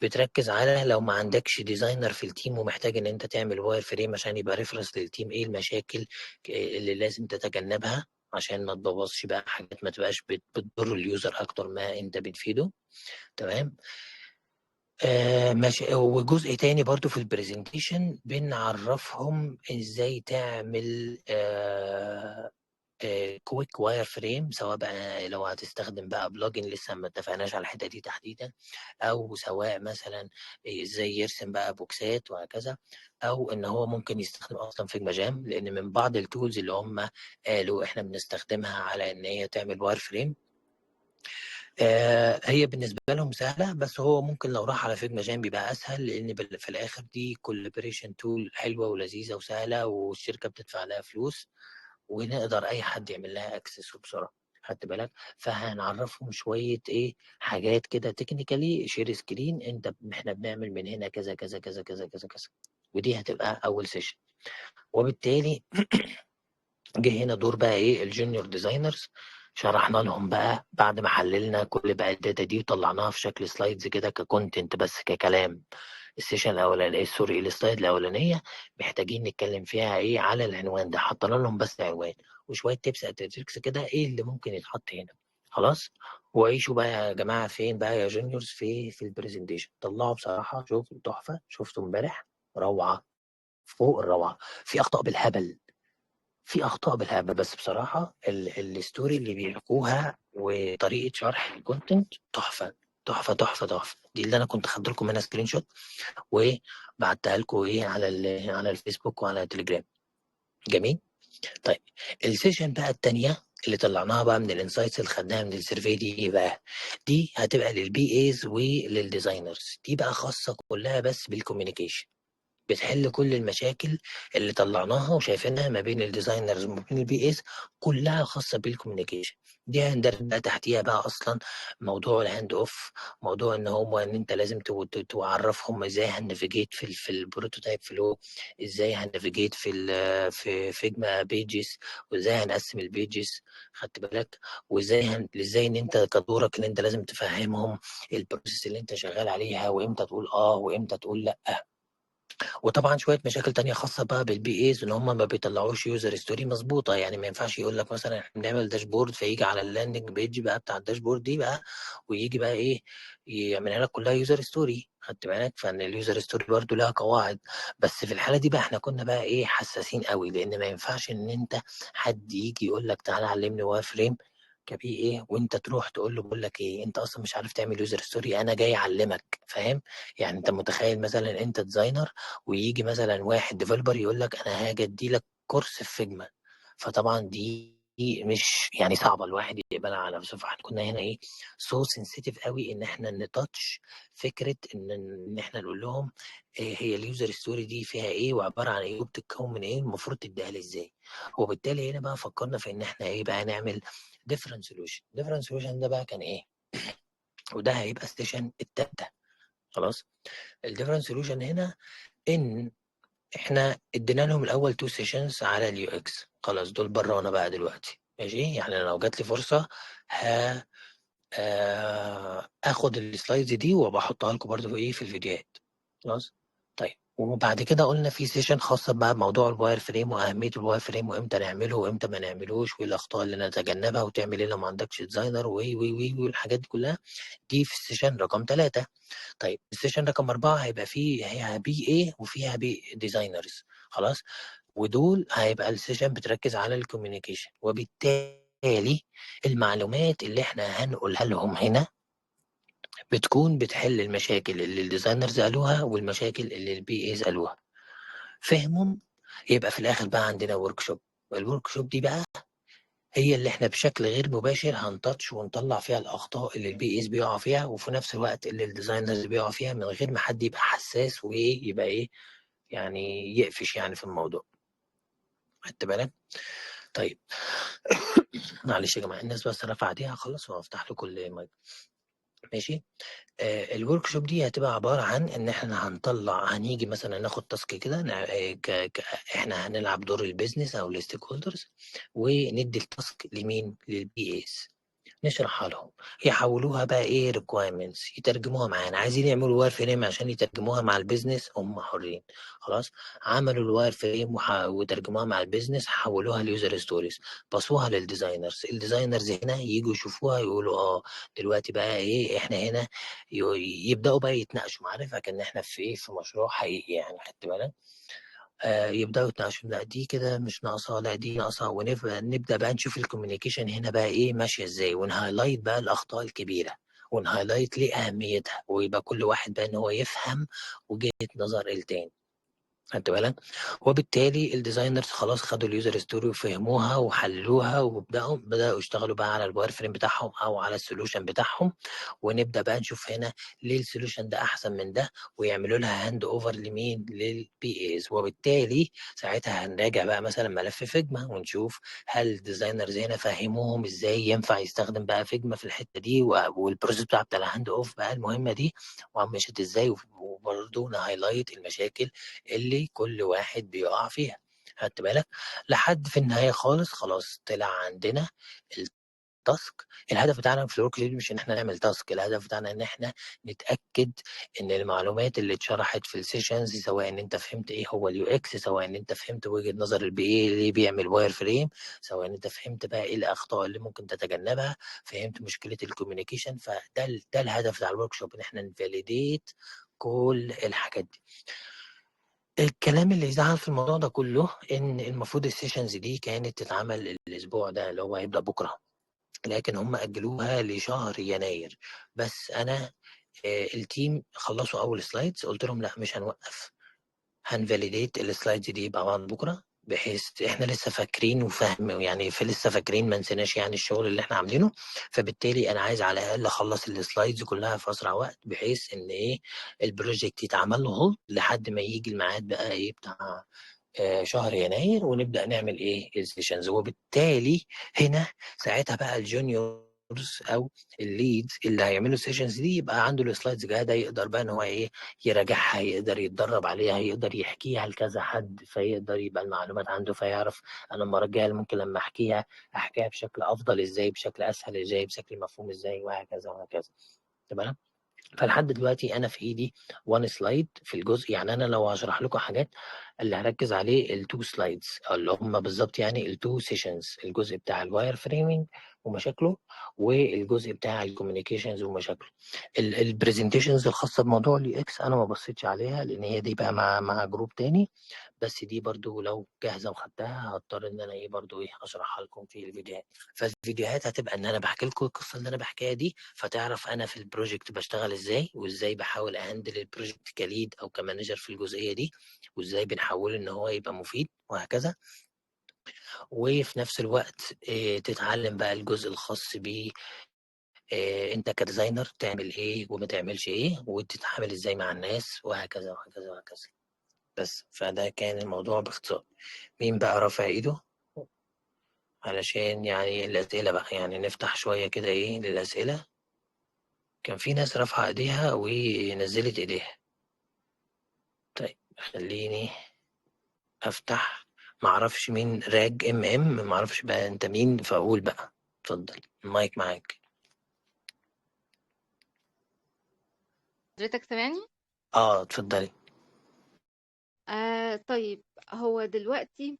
بتركز على لو ما عندكش ديزاينر في التيم ومحتاج ان انت تعمل واير فريم عشان يبقى ريفرنس للتيم، ايه المشاكل اللي لازم تتجنبها عشان ما تبوظش بقى حاجات ما تبقاش بتضر اليوزر اكتر ما انت بتفيده. تمام. ماشي. وجزء تاني برضو في البرزنتيشن بنعرفهم ازاي تعمل كويك واير فريم، سواء بقى لو هتستخدم بقى بلجن لسه ما اتفقناش على الحته دي تحديدا، او سواء مثلا ازاي يرسم بقى بوكسات وهكذا، او ان هو ممكن يستخدم اصلا فيجما جام، لان من بعض التولز اللي هم قالوا احنا بنستخدمها على ان هي تعمل واير فريم هي بالنسبه لهم سهله، بس هو ممكن لو راح على فيجما جام بيبقى اسهل، لان في الاخر دي كولابريشن تول حلوه ولذيذه وسهله، والشركه بتدفع لها فلوس، ونقدر اي حد يعمل لها اكسس بسرعه. خدت بالك؟ فهنعرفهم شويه ايه حاجات كده تكنيكالي، شير سكرين، احنا بنعمل من هنا كذا كذا كذا كذا كذا كذا. ودي هتبقى اول سيشن. وبالتالي جه هنا دور بقى ايه الجونيور ديزاينرز. شرحنا لهم بقى بعد ما حللنا كل بقى الداتا دي وطلعناها في شكل سلايدز كده ككونتنت بس ككلام. السيشن الاولانيه سوري السلايد الاولانيه محتاجين نتكلم فيها ايه على العنوان ده، حطينا لهم بس عنوان وشويه تيبس اند تريكس كده ايه اللي ممكن يتحط هنا. خلاص. وعيشوا بقى يا جماعه فين بقى يا جونيورز في البرزنتيشن. طلعوا بصراحه شوف تحفه، شفتوا امبارح روعه فوق الروعه. في اخطاء بالهبل، في اخطاء بالهبل، بس بصراحه الستوري اللي بيحكوها وطريقه شرح الكونتنت تحفه تحفه تحفه تحفه. دي اللي انا كنت خدت لكم منها سكرين شوت وبعتها لكم ايه على الفيسبوك وعلى التليجرام. جميل. طيب السيشن بقى التانية اللي طلعناها بقى من الانسايتس اللي خدناها من السيرفي دي ايه بقى؟ دي هتبقى للبي ايز وللديزاينرز. دي بقى خاصه كلها بس بالكوميونيكيشن، بتحل كل المشاكل اللي طلعناها وشايفينها ما بين الديزاينرز وما بين البي اس، كلها خاصه بالكوميونيكيشن. دي هندرج بقى تحتيها بقى اصلا موضوع الهاند اوف، موضوع ان انت لازم تعرفهم ازاي هنفيجيت في البروتوتايب فلو، ازاي هنفيجيت في فيجما بيجز، وازاي هنقسم البيجز. خدت بالك؟ ازاي ان انت كدورك ان انت لازم تفهمهم البروسيس اللي انت شغال عليها، وامتى تقول وامتى تقول لا. وطبعا شويه مشاكل تانية خاصه بقى بالبي ايز ان هم ما بيطلعوش يوزر ستوري مظبوطه. يعني ما ينفعش يقول لك مثلا احنا بنعمل داشبورد فيجي على اللاندنج بيج بقى بتاع الداشبورد دي بقى ويجي بقى ايه يعملها لك كلها يوزر ستوري. خدت بالك؟ فان اليوزر ستوري برضو لها قواعد. بس في الحاله دي بقى احنا كنا بقى ايه حساسين قوي، لان ما ينفعش ان انت حد يجي يقول لك تعالى علمني واير فريم كبي ايه وانت تروح تقول له بقول لك ايه انت اصلا مش عارف تعمل يوزر ستوري، انا جاي اعلمك. فاهم؟ يعني انت متخيل مثلا انت ديزاينر ويجي مثلا واحد ديفلوبر يقول لك انا هاجي ادي لك كورس في فيجما، فطبعا دي مش يعني صعبه الواحد يقبلها على نفسه. فاحنا كنا هنا ايه سو سنسيتيف قوي ان احنا نتاتش فكره ان احنا نقول لهم إيه هي اليوزر ستوري دي فيها ايه وعباره عن ايه وبتتكون من ايه المفروض تديها لي ازاي. وبالتالي هنا بقى فكرنا في ان احنا ايه بقى نعمل ديفرنت سولوشن. ديفرنت سولوشن ده بقى كان ايه؟ وده هيبقى ستيشن التالتة. خلاص. الديفرنت سولوشن هنا ان احنا ادينا لهم الاول تو سيشنز على اليو اكس، خلاص دول برانا بقى دلوقتي. ماشي؟ يعني لو جات لي فرصه ه اخد السلايدز دي وبحطها لكم برضو ايه في الفيديوهات. خلاص. طيب وبعد كده قلنا في سيشن خاصه بقى بموضوع الواير فريم واهميه الواير فريم وامتى نعمله وامتى ما نعملوش وايه الاخطاء اللي نتجنبها وتعمل ايه لو ما عندكش ديزاينر وي وي وي والحاجات دي كلها. دي في السيشن رقم 3. طيب السيشن رقم 4 هيبقى فيه بي ايه وفيها بي ديزاينرز. خلاص. ودول هيبقى السيشن بتركز على الكوميونيكيشن، وبالتالي المعلومات اللي احنا هنقولها لهم هنا بتكون بتحل المشاكل اللي الديزاينرز قالوها والمشاكل اللي البي ايز قالوها. فهمهم، يبقى في الآخر بقى عندنا workshop. الworkshop دي بقى هي اللي إحنا بشكل غير مباشر هنtouch ونطلّع فيها الأخطاء اللي الBAs بيقعوا فيها، وفي نفس الوقت اللي الdesigners بيقعوا فيها، من غير ما حد يبقى حساس وإيه، يبقى إيه، يعني يقفش يعني في الموضوع. خدت بالك؟ طيب معلش يا جماعة، الناس بس رافعة ايديها، هاخلّص وهافتح لكم المايك. ماشي؟ الworkshop دي هتبقى عبارة عن إن إحنا هنيجي مثلًا ناخد task كده، نع ك ك إحنا هنلعب دور الbusiness أو الstakeholders، وندّي الtask لمين؟ للBAs. نشرحها لهم، يحولوها بقى إيه requirements، يترجموها معانا. عايزين يعملوا wireframe عشان يترجموها مع الbusiness، هم حرين. خلاص، عملوا الwireframe وترجموها مع الbusiness، حولوها لuser stories، بصوها للdesigners. الdesigners هنا ييجوا يشوفوها يقولوا دلوقتي بقى إيه، إحنا هنا يبدأوا بقى يتناقشوا. عارف كأن إحنا في إيه، في مشروع حقيقي يعني. خدت بالك؟ يبدأوا يتناقشوا، لأ دي كده مش ناقصة، لأ دي ناقصة، نبدأ بقى نشوف الcommunication هنا بقى إيه ماشية إزاي، ونhighlight بقى الأخطاء الكبيرة، ونhighlight ليه أهميتها، ويبقى كل واحد بقى إن هو يفهم وجهة نظر التاني. خدت بالك؟ وبالتالي الديزاينرز خلاص خدوا اليوزر ستوري وفهموها وحللوها، بدأوا يشتغلوا بقى على الواير فريم بتاعهم أو على السولوشن بتاعهم، ونبدأ بقى نشوف هنا ليه السولوشن ده أحسن من ده، ويعملوا لها هاند اوفر لمين؟ للبي ايز. وبالتالي ساعتها هنراجع بقى مثلا ملف فيجما ونشوف هل الديزاينرز هنا فهموهم ازاي ينفع يستخدم بقى فيجما في الحته دي، والبروسيس بتاع الهاند اوف بقى المهمه دي ومشيت ازاي، وبرضه نهايلايت المشاكل اللي كل واحد بيقع فيها. خدت بالك؟ لحد في النهاية خالص، خلاص طلع عندنا التاسك. الهدف بتاعنا في الورك شيت مش ان احنا نعمل تاسك، الهدف بتاعنا ان احنا نتاكد ان المعلومات اللي اتشرحت في السيشنز، سواء ان انت فهمت ايه هو اليو اكس، سواء ان انت فهمت وجهه نظر البي اي ليه بيعمل واير فريم، سواء ان انت فهمت بقى ايه الاخطاء اللي ممكن تتجنبها، فهمت مشكله الكوميونيكيشن. ده الهدف بتاع الورك شوب، ان احنا نفاليديت كل الحاجات دي. الكلام اللي يزعل في الموضوع ده كله إن المفروض السيشنز دي كانت تتعمل الأسبوع ده اللي هو هيبدأ بكرة، لكن هم أجلوها لشهر يناير. بس أنا التيم خلصوا أول سلايدز، قلت لهم لا مش هنوقف، هنفاليديت السلايدز دي مع بعض بكره، بحيث احنا لسه فاكرين وفاهم يعني، لسه فاكرين ما نسيناش يعني الشغل اللي احنا عاملينه. فبالتالي انا عايز على الاقل اخلص السلايدز كلها في اسرع وقت، بحيث ان ايه البروجكت يتعمل له هولد لحد ما يجي الميعاد بقى ايه بتاع شهر يناير، ونبدأ نعمل ايه السيشنز. وبالتالي هنا ساعتها بقى الجونيورز او الليدز اللي هيعملوا السيشنز دي يبقى عنده السلايدز جاهزه، يقدر بقى ان هو ايه يراجعها، يقدر يتدرب عليها، يقدر يحكيها لكذا حد، فيقدر يبقى المعلومات عنده، فيعرف انا المره الجايه ممكن لما احكيها بشكل افضل ازاي، بشكل اسهل ازاي، بشكل مفهوم ازاي، وهكذا وهكذا. تمام. فلحد دلوقتي انا في ايدي وان سلايد في الجزء، يعني انا لو هشرح لكم حاجات اللي هركز عليه التو سلايدز اللي هم بالظبط يعني التو سيشنز، الجزء بتاع الواير فريمينج ومشاكله، والجزء بتاع الكوميونيكيشنز ومشاكله. البرزنتيشنز الخاصه بموضوع اليو اكس انا ما بصيتش عليها، لان هي دي بقى مع جروب تاني، بس دي برضو لو جاهزه وخدتها هضطر ان انا ايه برضو ايه اشرحها لكم في الفيديوهات. فالفيديوهات هتبقى ان انا بحكي لكم القصه اللي انا بحكيها دي، فتعرف انا في البروجكت بشتغل ازاي، وازاي بحاول اهندل البروجكت كليد او كمانجر في الجزئيه دي، وازاي بنحوله ان هو يبقى مفيد وهكذا. وفي نفس الوقت تتعلم بقى الجزء الخاص ب انت كديزاينر تعمل ايه وما تعملش ايه، وتتعامل ازاي مع الناس، وهكذا وهكذا وهكذا. بس فده كان الموضوع باختصار. مين بقى رافع ايده؟ علشان يعني الأسئلة بقى، يعني نفتح شوية كده ايه للأسئلة. كان في ناس رافعة ايديها ونزلت ايديها. طيب خليني افتح. معرفش مين راج معرفش بقى انت مين، فاقول بقى. اتفضل المايك معاك. حضرتك سامعني؟ اتفضلي. طيب، هو دلوقتي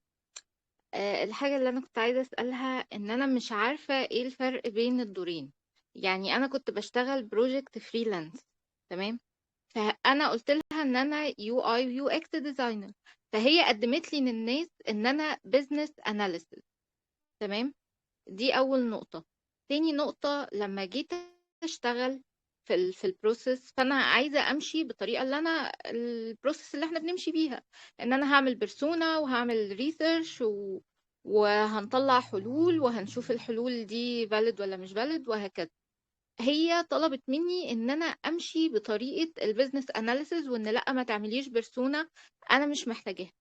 الحاجة اللي أنا كنت عايزة أسألها إن أنا مش عارفة إيه الفرق بين الدورين. يعني أنا كنت بشتغل بروجكت فريلانس، تمام؟ فأنا قلت لها إن أنا يو أي ويو إكس ديزاينر، فهي قدمت لي للناس إن أنا بزنس أناليسيس، تمام؟ دي أول نقطة. تاني نقطة، لما جيت أشتغل في البروسيس، فانا عايزه امشي بالطريقه اللي انا البروسيس اللي احنا بنمشي بيها، ان انا هعمل بيرسونا وهعمل ريسيرش وهنطلع حلول وهنشوف الحلول دي valid ولا مش valid وهكذا. هي طلبت مني ان انا امشي بطريقه البيزنس اناليسز، وان لا ما تعمليش بيرسونا انا مش محتاجاها.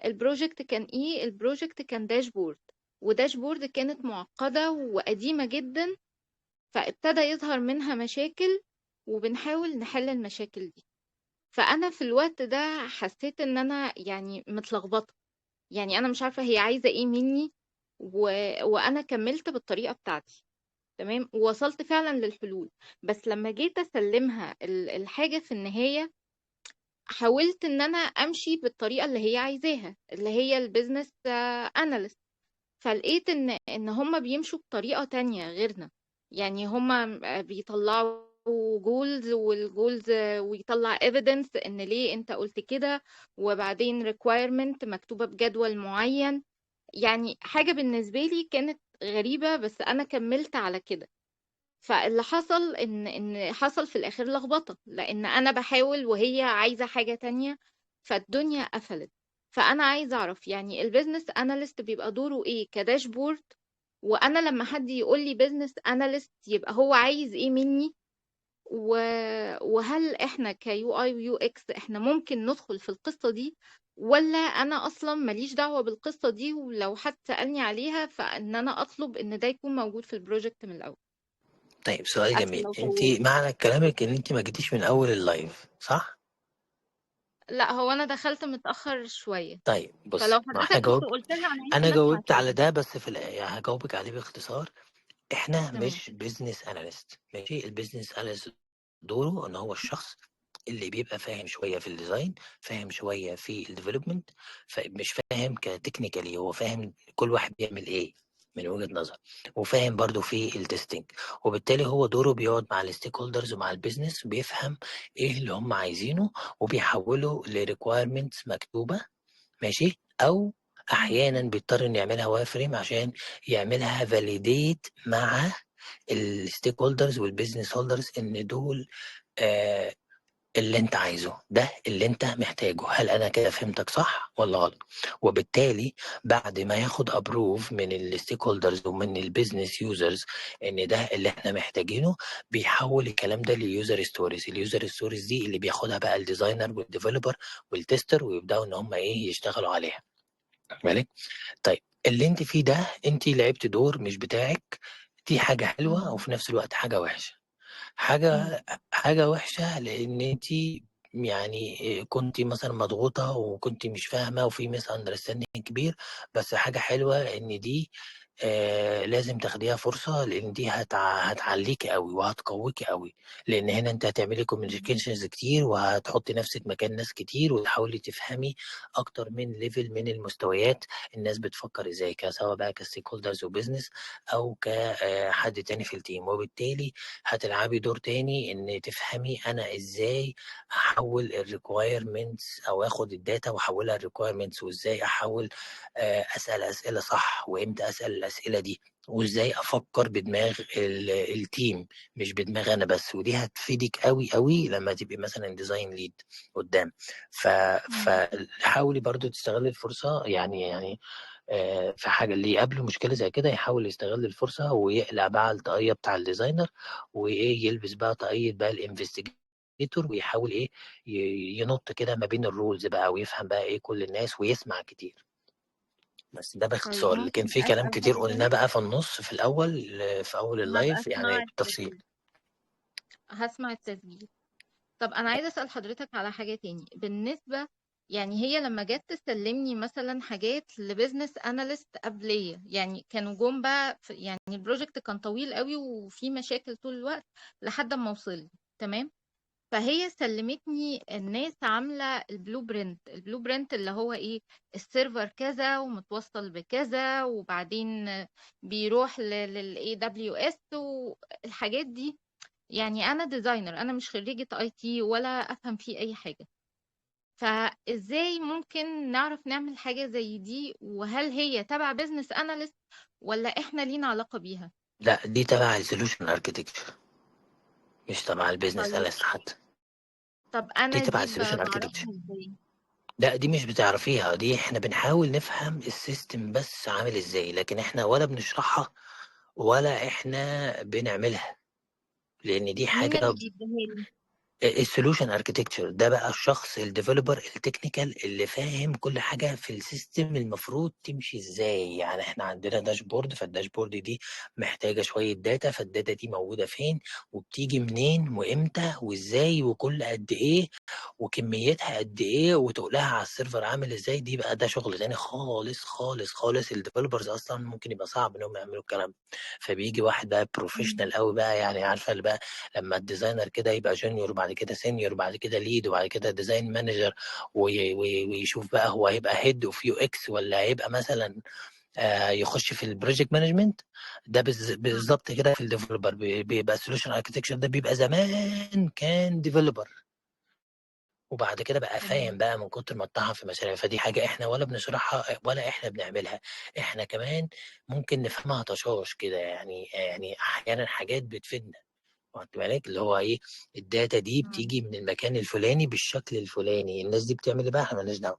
البروجكت كان ايه؟ البروجكت كان داشبورد، وداشبورد كانت معقده وقديمه جدا، فابتدى يظهر منها مشاكل وبنحاول نحل المشاكل دي. فانا في الوقت ده حسيت ان انا يعني متلخبطه، يعني انا مش عارفه هي عايزه ايه مني، و... وانا كملت بالطريقه بتاعتي. تمام، ووصلت فعلا للحلول. بس لما جيت اسلمها الحاجه في النهايه، حاولت ان انا امشي بالطريقه اللي هي عايزاها، اللي هي البيزنس اناليست. فلقيت ان هم بيمشوا بطريقة تانية غيرنا. يعني هم بيطلعوا جولز، والجولز ويطلع evidence ان ليه انت قلت كده، وبعدين requirement مكتوبة بجدول معين. يعني حاجة بالنسبة لي كانت غريبة، بس انا كملت على كده. فاللي حصل ان حصل في الاخر لخبطه، لان انا بحاول وهي عايزه حاجه تانية، فالدنيا قفلت. فانا عايزه اعرف يعني البيزنس اناليست بيبقى دوره ايه كداشبورد، وانا لما حد يقول لي بيزنس اناليست يبقى هو عايز ايه مني، و... وهل احنا كيو اي ويو اكس احنا ممكن ندخل في القصه دي، ولا انا اصلا ماليش دعوه بالقصه دي، ولو حد سالني عليها فان انا اطلب ان ده يكون موجود في البروجكت من الاول. طيب سؤال اسفه جميل، لو انت طولت. معنى كلامك ان انت ما جيتيش من اول اللايف صح؟ لا، هو انا دخلت متأخر شوية، طيب بص، فلو ما حضرتك احنا كنت جاوب، قلت لها انا انا يمكن اسمع جاوبت على تاني. ده بس في يعني هجاوبك عليه باختصار. احنا تمام. مش بيزنس اناليست، ماشي؟ البيزنس اناليست دوره ان هو الشخص اللي بيبقى فاهم شويه في الديزاين، فاهم شويه في الديفلوبمنت، مش فاهم كتكنيكالي، هو فاهم كل واحد بيعمل ايه من وجهه نظر، وفاهم برضو في التستنج. وبالتالي هو دوره بيقعد مع الستيك هولدرز ومع البيزنس، بيفهم ايه اللي هم عايزينه وبيحوله لريكويرمنتس مكتوبه، ماشي؟ او مم. احيانا بيضطر انه يعملها واير فريم عشان يعملها فاليديت مع الستيك هولدرز والبيزنس هولدرز ان دول آه اللي انت عايزه، ده اللي انت محتاجه. هل انا كده فهمتك صح ولا غلط؟ وبالتالي بعد ما ياخد ابروف من الستيك هولدرز ومن البيزنس يوزرز ان ده اللي احنا محتاجينه، بيحول الكلام ده ليوزر ستوريز. اليوزر ستوريز دي اللي بياخدها بقى الديزاينر والديفلوبر والتستر، ويبداوا ان هم ايه يشتغلوا عليها. بالك؟ طيب اللي انت فيه ده انت لعبت دور مش بتاعك، دي حاجة حلوة مم. وفي نفس الوقت حاجة وحشة. مم. حاجة وحشة لأن أنتِ يعني كنتِ مثلًا مضغوطة وكنتِ مش فاهمة وفي misunderstanding كبير، بس حاجة حلوة إن دي لازم تاخديها فرصة، لإن دي هتعلّيكِ أوي وهتقوّيكِ أوي، لإن هنا أنتِ هتعملي مم. communications كتير وهتحطّي نفسِك مكان ناس كتير وتحاولي تفهمي أكتر من level من المستويات الناس بتفكّر إزاي، سواء بقى كstakeholders وbusiness أو حد تاني في الteam. وبالتالي هتلعبي دور تاني ان تفهمي انا ازاي احول الريكويرمنتس او اخد الداتا واحولها الريكويرمنتس، وازاي احول اسال اسئله صح وامتى اسال الاسئله دي، وازاي افكر بدماغ التيم مش بدماغ انا بس. ودي هتفيدك قوي قوي لما تبقي مثلا ديزاين ليد قدام. مم. فحاولي برضو تستغلي الفرصه، يعني في حاجه اللي يقابله مشكله زي كده يحاول يستغل الفرصه ويقلع بقى الطاقيه بتاع الديزاينر، وايه يلبس بقى طاقيه بقى الانفستيجيتور، ويحاول ايه ينط كده ما بين الرولز بقى ويفهم بقى ايه كل الناس ويسمع كتير. بس ده طيب، باختصار، لكن ممكن في كلام اسأل كتير قلناه حضرتك؟ بقى في النص في الاول، في اول هبقى اللايف يعني اسمع بالتفصيل. التسجيل. هسمع التسجيل. طب انا عايزه اسال حضرتك على حاجه تاني بالنسبه، يعني هي لما جت تسلمني مثلا حاجات لبزنس اناليست قبليه، يعني كانوا جم بقى يعني البروجكت كان طويل قوي وفي مشاكل طول الوقت لحد ما وصل لي. تمام. فهي سلمتني الناس عامله البلو برنت اللي هو ايه، السيرفر كذا ومتوصل بكذا، وبعدين بيروح للاي دبليو اس والحاجات دي. يعني انا ديزاينر، انا مش خريجة اي تي ولا افهم فيه اي حاجة. فازاي ممكن نعرف نعمل حاجة زي دي؟ وهل هي تبع بيزنس اناليست ولا احنا لينا علاقة بيها؟ لا دي تبع السوليوشن اركتكتشر، مش تبع البيزنس طيب اناليست حتى، طب دي انا تبع دي السوليوشن اركتكتشر. بعرفها ازاي؟ لا دي مش بتعرفيها، دي احنا بنحاول نفهم السيستم بس عامل ازاي، لكن احنا ولا بنشرحها ولا احنا بنعملها، لان دي مين اللي حاجه. بيديها لي؟ السوليوشن اركتكتشر ده بقى الشخص الديفلوبر التكنيكال اللي فاهم كل حاجه في السيستم المفروض تمشي ازاي. يعني احنا عندنا داشبورد، فالداشبورد دي محتاجه شويه داتا، فالداتا دي موجوده فين وبتيجي منين وامتى وازاي وكل قد ايه وكميتها قد ايه وتقولها على السيرفر عامل ازاي. دي بقى ده شغل تاني خالص خالص خالص. الديفلوبرز اصلا ممكن يبقى صعب انهم يعملوا الكلام ده، فبيجي واحد بقى مم. بروفيشنال قوي بقى، يعني عارفه اللي بقى لما الديزاينر كده يبقى جونيور وبعد كده سينيور وبعد كده ليد وبعد كده ديزاين مانجر، ويشوف بقى هو هيبقى هيد اوف يو اكس ولا هيبقى مثلا يخش في البروجكت مانجمنت. ده مم. بالظبط كده في الديفلوبر بيبقى سوليوشن اركتكشر. ده بيبقى زمان كان ديفلوبر وبعد كده بقى فاهم تمام. بقى من كتر ما اتطحن في مشاريع. فدي حاجة احنا ولا بنشرحها ولا احنا بنعملها، احنا كمان ممكن نفهمها طشاش كده. يعني احيانا حاجات بتفيدنا، واخد بالك اللي هو ايه، الداتا دي مم. بتيجي من المكان الفلاني بالشكل الفلاني، الناس دي بتعمل ايه بقى، احنا مالناش دعوه.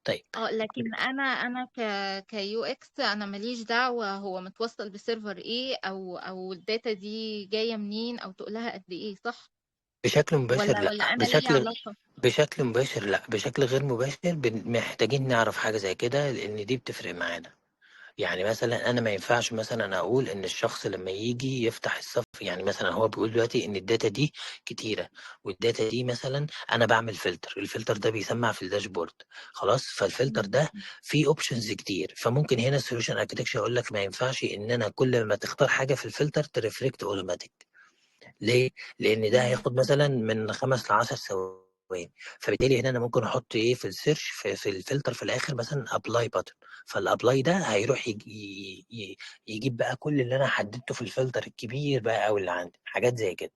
طيب اه لكن انا كيو اكس انا ماليش دعوة هو متوصل بسيرفر ايه او الداتا دي جاية منين او تقولها قد ايه، صح؟ بشكل مباشر لا، ولا انا ليا بشكل علاقة؟ بشكل مباشر لا، بشكل غير مباشر محتاجين نعرف حاجه زي كده لان دي بتفرق معانا. يعني مثلا انا ما ينفعش مثلا اقول ان الشخص لما يجي يفتح الصف، يعني مثلا هو بيقول دلوقتي ان الداتا دي كتيره والداتا دي مثلا انا بعمل فلتر، الفلتر ده بيسمع في الداشبورد خلاص، فالفلتر مم. ده فيه اوبشنز كتير. فممكن هنا السوليوشن اركتكشر يقول لك ما ينفعش ان انا كل ما تختار حاجه في الفلتر ترفلكت اوتوماتيك. ليه؟ لأن ده مم. هياخد مثلا من 5 ل10 ثواني. فبالتالي هنا أنا ممكن أحط إيه في السيرش في الفلتر في الآخر مثلا أبلاي بutton، فالأبلاي ده هيروح يجيب بقى كل اللي أنا حددته في الفلتر الكبير بقى أو اللي عندي، حاجات زي كده.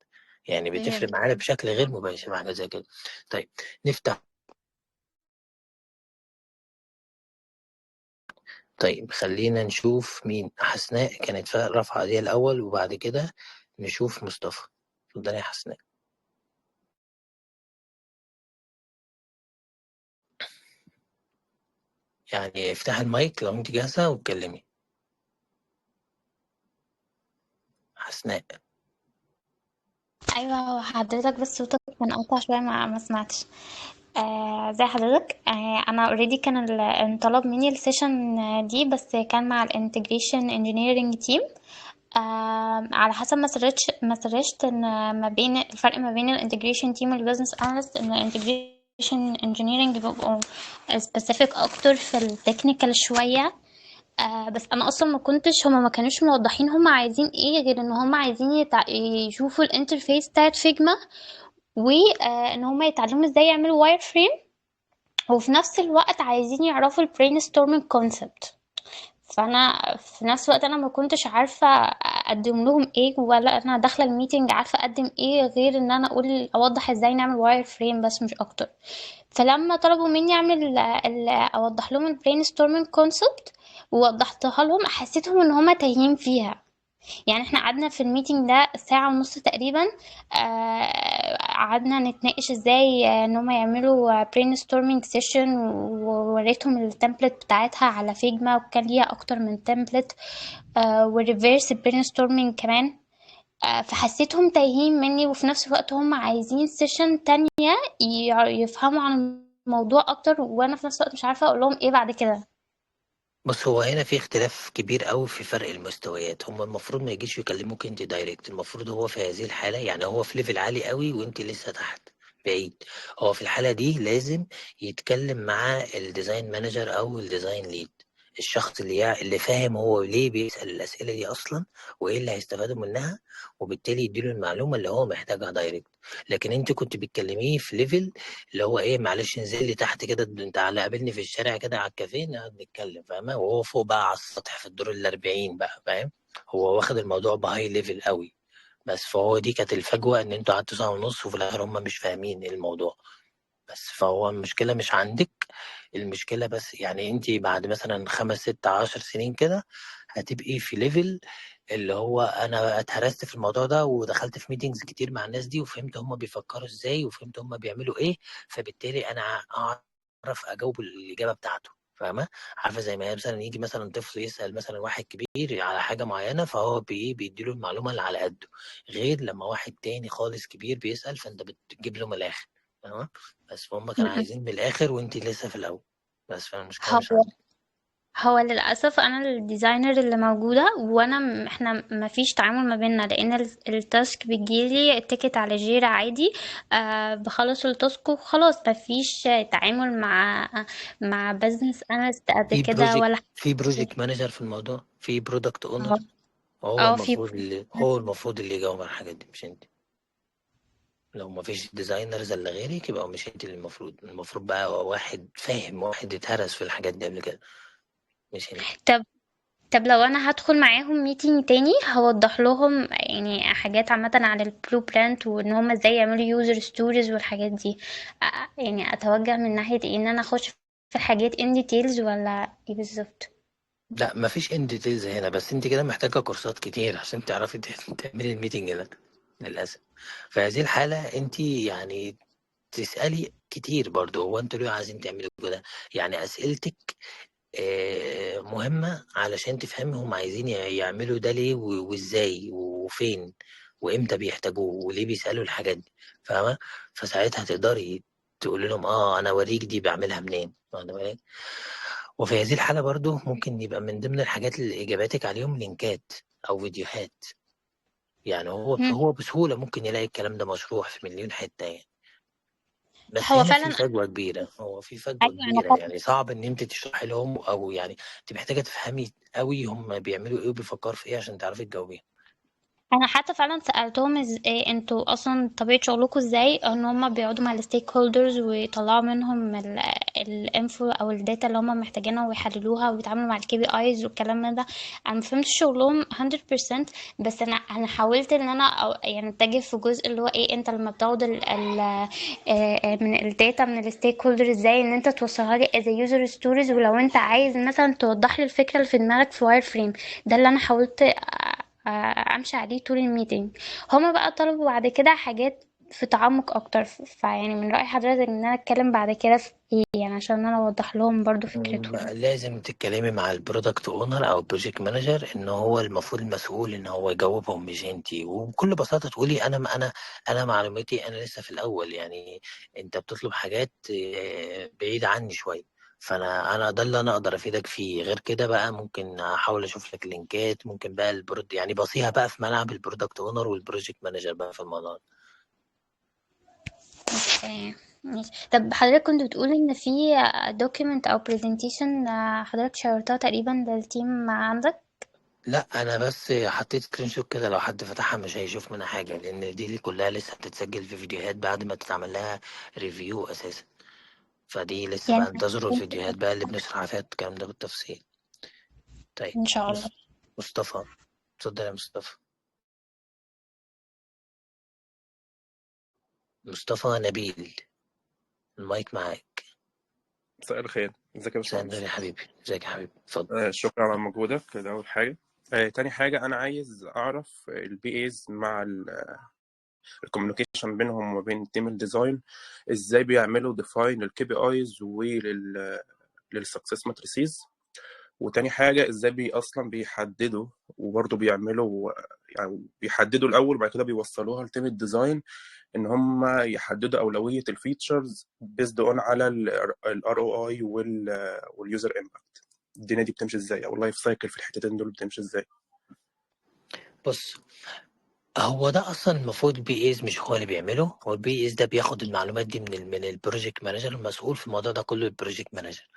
يعني بتفرق فهمت. معانا بشكل غير مباشر مع حاجات زي كده. طيب نفتح. طيب خلينا نشوف مين. حسناء كانت رافعة ايديها الأول وبعد كده نشوف مصطفى. اتفضلي يا حسناء. يعني افتح المايك لو انت جاهزة واتكلمي. حسناء. ايوه، هو حضرتك بس صوتك كان قطع شويه، ما سمعتش. زي حضرتك، انا اوريدي كان انطلب مني السيشن دي، بس كان مع الانتجريشن انجينيرنج تيم. على حسب ما سرشت ان ما بين الفرق ما بين الانتجريشن تيم والبزنس اناليست، ان الانتجريشن انجينيرنج بيبقوا سبيسيفيك اكتر في التكنيكال شويه. بس انا اصلا هما ما كانوش موضحين هما عايزين ايه، غير ان هما عايزين يشوفوا الانترفيس بتاعت فيجما، وان هما يتعلموا ازاي يعملوا واير فريم، وفي نفس الوقت عايزين يعرفوا البرين ستورمينج كونسبت. فانا في نفس الوقت انا ما كنتش عارفه اقدم لهم ايه، ولا انا داخله الميتنج عارفه اقدم ايه غير ان انا اوضح ازاي نعمل واير فريم بس، مش اكتر. فلما طلبوا مني اعمل اوضح لهم البرين ستورمينج كونسبت ووضحتها لهم، حسيتهم ان هما تايهين فيها. يعني احنا قعدنا في الميتنج ده ساعة ونص تقريبا. قعدنا نتناقش ازاي ان هما يعملوا برين ستورمينج سيشن، ووريتهم التمبلت بتاعتها على فيجما، وكان ليها اكتر من تمبلت، وريفيرس برين ستورمينج كمان. فحسيتهم تايهين مني، وفي نفس الوقت هم عايزين سيشن تانية يفهموا عن الموضوع اكتر، وانا في نفس الوقت مش عارفة اقول لهم ايه بعد كده. بص هو هنا في اختلاف كبير قوي في فرق المستويات. هم المفروض ما يجيش يكلموك انت دايركت، المفروض هو في هذه الحالة يعني هو في ليفل عالي قوي وانت لسه تحت بعيد. هو في الحالة دي لازم يتكلم مع الديزاين مانجر او الديزاين ليد، الشخص اللي فاهم هو ليه بيسأل الأسئلة دي أصلا وإيه اللي هيستفاده منها، وبالتالي يديله المعلومة اللي هو محتاجها دايركت. لكن انت كنت بتكلميه في ليفل اللي هو ايه، معلش انزل لي تحت كده، انت قابلني في الشارع كده على الكافيه نقعد نتكلم، فاهمة؟ وهو فوق بقى على السطح في الدور ال40 بقى، فاهم؟ هو واخد الموضوع بهاي ليفل قوي. بس فهو دي كانت الفجوة ان انتوا قعدتوا ساعة ونص وفي الاخر هم مش فاهمين الموضوع. بس فهو المشكلة مش عندك، المشكلة بس يعني انت بعد مثلا 5 6 10 سنين كده هتبقي في ليفل اللي هو انا اتهرست في الموضوع ده ودخلت في ميتينجز كتير مع الناس دي وفهمت هم بيفكروا ازاي وفهمت هم بيعملوا ايه، فبالتالي انا اعرف اجاوب الاجابه بتاعته. فاهمه؟ عارفه زي ما هي مثلا يجي مثلا طفل يسال مثلا واحد كبير على حاجه معينه، فهو بيديله المعلومه اللي على قده، غير لما واحد تاني خالص كبير بيسال فانت بتجيب له من الاخر. فاهمه؟ بس فهم كانوا م-م. عايزين من الاخر وانت لسه في الاول، بس فالمشكله مش هو عندي. هو للأسف أنا الديزاينر اللي موجودة، وأنا احنا مفيش تعامل ما بيننا، لأن التاسك بتجيلي التيكت على جيرا عادي. بخلص التاسك وخلاص، مفيش تعامل مع بزنس اناليست قبل في كده بروجكت ولا في حاجة. بروجكت مانجر في الموضوع، في برودكت اه اونر. هو اه في المفروض اللي يجاوب على الحاجات دي، مش انت. لو ما فيش ديزاينرز الا غيرك يبقى مش انت اللي المفروض بقى واحد فاهم، واحد اتهرس في الحاجات دي قبل كده، مش انت. طب طب لو انا هدخل معاهم ميتنج تاني، هوضح لهم يعني حاجات عامة على البلو برانت، وان هم ازاي يعملوا يوزر ستوريز والحاجات دي. يعني اتوجه من ناحية إيه؟ ان انا اخش في الحاجات ان ديتيلز، ولا ايه بالظبط؟ لا ما فيش ان ديتيلز هنا، بس انت كده محتاجة كورسات كتير عشان تعرفي تعملي الميتنج ده للأسف. في هذه الحالة انت يعني تسألي كتير برضو، هو انتوا ليه عايزين تعملوا كده؟ يعني أسئلتك مهمة علشان تفهمي هم عايزين يعملوا ده ليه وازاي وفين وامتى بيحتاجوه وليه بيسألوا الحاجات دي. فاهمة؟ فساعتها تقدري تقول لهم انا اوريك دي بعملها منين. واخدة بالك؟ وفي هذه الحالة برضو ممكن يبقى من ضمن الحاجات اللي اجاباتك عليهم لينكات او فيديوهات. يعني مم. هو بسهولة ممكن يلاقي الكلام ده مشروح في مليون حتة يعني. بس هو هنا في فعلا. فجوة كبيرة، هو في فجوة ايوه انا كبيرة يعني صعب ان انت تشرحي لهم، او يعني انت محتاجة تفهمي قوي هم بيعملوا ايه وبيفكروا في ايه عشان تعرفي تجاوبيهم. انا حتى فعلا سالتهم إيه انتوا اصلا طبيعه شغلكم ازاي، ان هم بيقعدوا مع الستيك هولدرز ويطلعوا منهم الانفو او الداتا اللي هم محتاجينها ويحللوها ويتعاملوا مع الكي بي ايز والكلام من ده. انا ما فهمتش شغلهم 100%، بس انا حاولت ان انا يعني اتجه في جزء اللي هو ايه، انت لما بتاخد من الداتا من الستيك هولدر، ازاي ان انت توصلها لي از يوزر ستوريز، ولو انت عايز مثلا توضح لي الفكره اللي في دماغك في واير فريم. ده اللي انا حاولت امشي عليه طول الميتنج. هما بقى طلبوا بعد كده حاجات في تعمق اكتر، فيعني من رأي حضرتك ان انا اتكلم بعد كده في ايه، يعني عشان انا اوضح لهم برضو فكرتهم. لازم تتكلمي مع البرودكت اونر او البروجكت مانجر ان هو المفروض المسؤول ان هو يجاوبهم مش انتي، وبكل بساطه تقولي انا معلوماتي انا لسه في الاول يعني. انت بتطلب حاجات بعيده عني شويه، فانا ده اللي انا اقدر افيدك فيه. غير كده بقى ممكن احاول اشوف لك لينكات، ممكن بقى يعني بصيها بقى في ملعب البرودكت اونر والبروجكت مانجر بقى في الموضوع ده. اوكي ماشي. طب حضرتك كنت بتقول ان في document او presentation حضرتك شيرتها تقريبا للتيم عندك. لا انا بس حطيت سكرين شوت كده، لو حد فتحها مش هيشوف منها حاجه، لان دي كلها لسه هتتسجل في فيديوهات بعد ما تتعمل لها ريفيو اساسا. فدي لسه يعني بقى انتظروا الفيديوهات بقى اللي بنشرح فيها الكلام ده بالتفصيل. طيب. ان شاء الله. مصطفى، اتفضل يا مصطفى. مصطفى نبيل، المايك معاك. مساء الخير، ازيك يا مساء النور باشمهندس؟ يا حبيبي، ازيك يا حبيبي، اتفضل. شكرا على مجهودك، ده أول حاجة. تاني حاجة أنا عايز أعرف البي ايز مع الكوميونيكيشن بينهم وما بين تيم الديزاين، إزاي بيعملوا ديفاين للكي بي ايز للسكسس ماتريسيز. وتاني حاجة إزاي أصلا بيحددوا وبرضه بيعملوا، يعني بيحددوا الأول وبعد كده بيوصلوها لتيم الديزاين، إن هم يحددوا أولوية الفيتشرز بيزد أون على الار او اي واليوزر امباكت. الدنيا دي بتمشي إزاي، أو اللايف سايكل في الحتتين دول بتمشي إزاي؟ بص، هو ده اصلا المفروض البي ايز مش هو اللي بيعمله. هو البي ايز ده بياخد المعلومات دي من البروجكت مانجر. المسؤول في الموضوع ده كله البروجكت مانجر،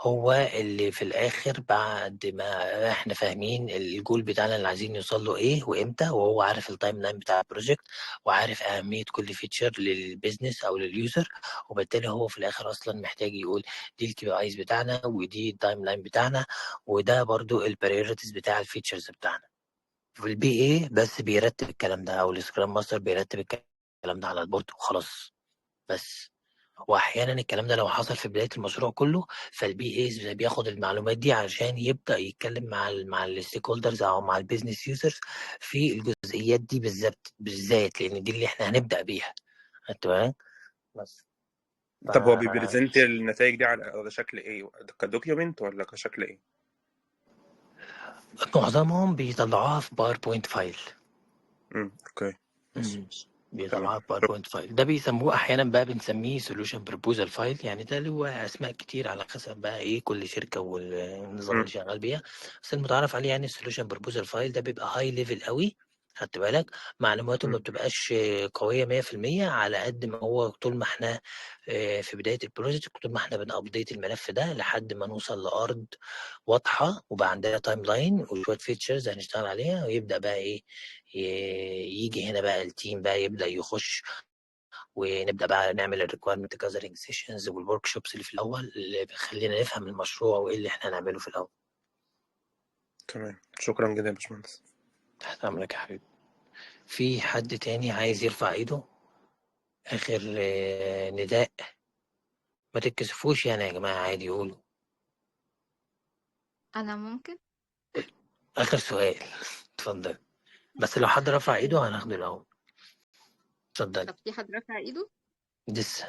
هو اللي في الاخر بعد ما احنا فاهمين الجول بتاعنا اللي عايزين نوصل له ايه وامتى، وهو عارف التايم لاين بتاع البروجكت وعارف اهميه كل فيتشر للبيزنس او لليوزر. وبالتالي هو في الاخر اصلا محتاج يقول دي الكي بي ايز بتاعنا ودي التايم لاين بتاعنا، وده برضو البريورتيز بتاع الفيتشرز بتاعنا. في البي اي بس بيرتب الكلام ده، او السكرام ماستر بيرتب الكلام ده على البورد وخلاص. بس واحيانا الكلام ده لو حصل في بدايه المشروع كله، فالبي ايز بياخد المعلومات دي علشان يبدا يتكلم مع الستيك هولدرز او مع البيزنس يوزرز في الجزئيات دي بالذات، لان دي اللي احنا هنبدا بيها. خدت بالك؟ بس طب هو بيبريزنت النتائج دي على شكل ايه؟ كدوكيومنت ولا كشكل ايه؟ معظمهم بيطلعوها في باوربوينت فايل. اوكي ماشي. بيطلعوها في باوربوينت فايل. ده بيسموه احيانا بقى بنسميه سوليوشن بروبوزال فايل، يعني ده اللي هو اسماء كتير على حسب بقى ايه كل شركه والنظام اللي شغال بيها. بس المتعارف عليه يعني السوليوشن بروبوزال فايل ده بيبقى هاي ليفل قوي. خدت بالك؟ معلوماته ما بتبقاش قويه 100% على قد ما هو طول ما احنا في بدايه البروجكت، طول ما احنا بنابديت الملف ده لحد ما نوصل لارض واضحه وبقى عندنا تايم لاين وشويه فيتشرز هنشتغل عليها، ويبدا بقى ايه يجي هنا بقى التيم بقى يبدا يخش، ونبدا بقى نعمل الريكويرمنت جاذرنج سيشنز والورك شوبس اللي في الاول اللي بيخلينا نفهم المشروع وايه اللي احنا هنعمله في الاول. تمام، شكرا جدا يا باشمهندس. تحت امرك يا حبيبي. في حد تاني عايز يرفع ايده؟ اخر نداء، ما تتكسفوش يعني يا جماعه، عادي يقولوا. انا ممكن. اخر سؤال اتفضل، بس لو حد رفع ايده هناخده الاول. اتفضل. طب في حد رفع ايده؟ لسه.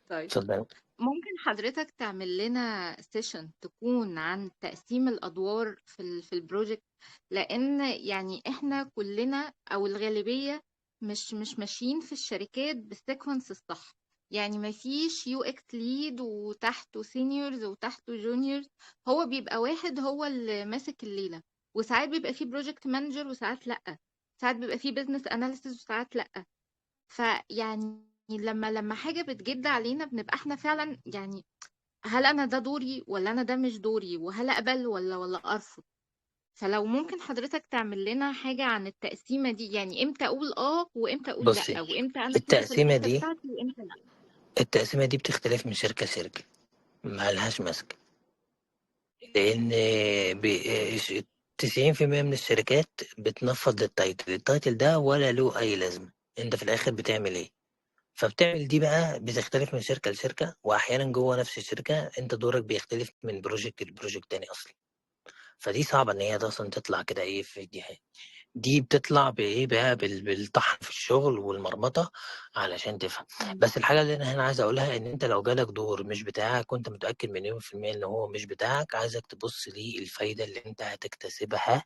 طيب اتفضل. ممكن حضرتك تعمل لنا سيشن تكون عن تقسيم الادوار في البروجكت، لان يعني احنا كلنا او الغالبيه مش ماشيين في الشركات بالسيكونس الصح. يعني ما فيش يو اكس ليد وتحته سينيورز وتحته جونيورز، هو بيبقى واحد هو اللي ماسك الليله، وساعات بيبقى فيه بروجكت مانجر وساعات لا، ساعات بيبقى فيه بزنس اناليسيس وساعات لا. فيعني لما حاجة بتجد علينا بنبقى احنا فعلا يعني هل انا ده دوري ولا انا ده مش دوري، وهل اقبل ولا ارفض. فلو ممكن حضرتك تعمل لنا حاجة عن التقسيمة دي، يعني امتى اقول وامتى اقول بصي، لا، وامتى انا كده في التقسيمه الحتة دي بتاعتي وامتى لا. التقسيمه دي بتختلف من شركه لشركه، مالهاش ماسكه. لأن 90% من الشركات بتنفض التايتل ده ولا له أي لازمة. أنت في الآخر بتعمل إيه؟ فبتعمل دي بقى بتختلف من شركة لشركة، وأحيانا جوه نفس الشركة أنت دورك بيختلف من بروجكت لبروجكت تاني أصلا. فدي صعبة إن هي أصلا تطلع كده إيه في دي بتطلع بإيه بقى بالطحن في الشغل والمرمطة علشان تفهم. بس الحاجة اللي أنا هنا عايز أقولها إن أنت لو جالك دور مش بتاعك وأنت متأكد مليون في المية إن هو مش بتاعك، عايزك تبص ليه الفايدة اللي أنت هتكتسبها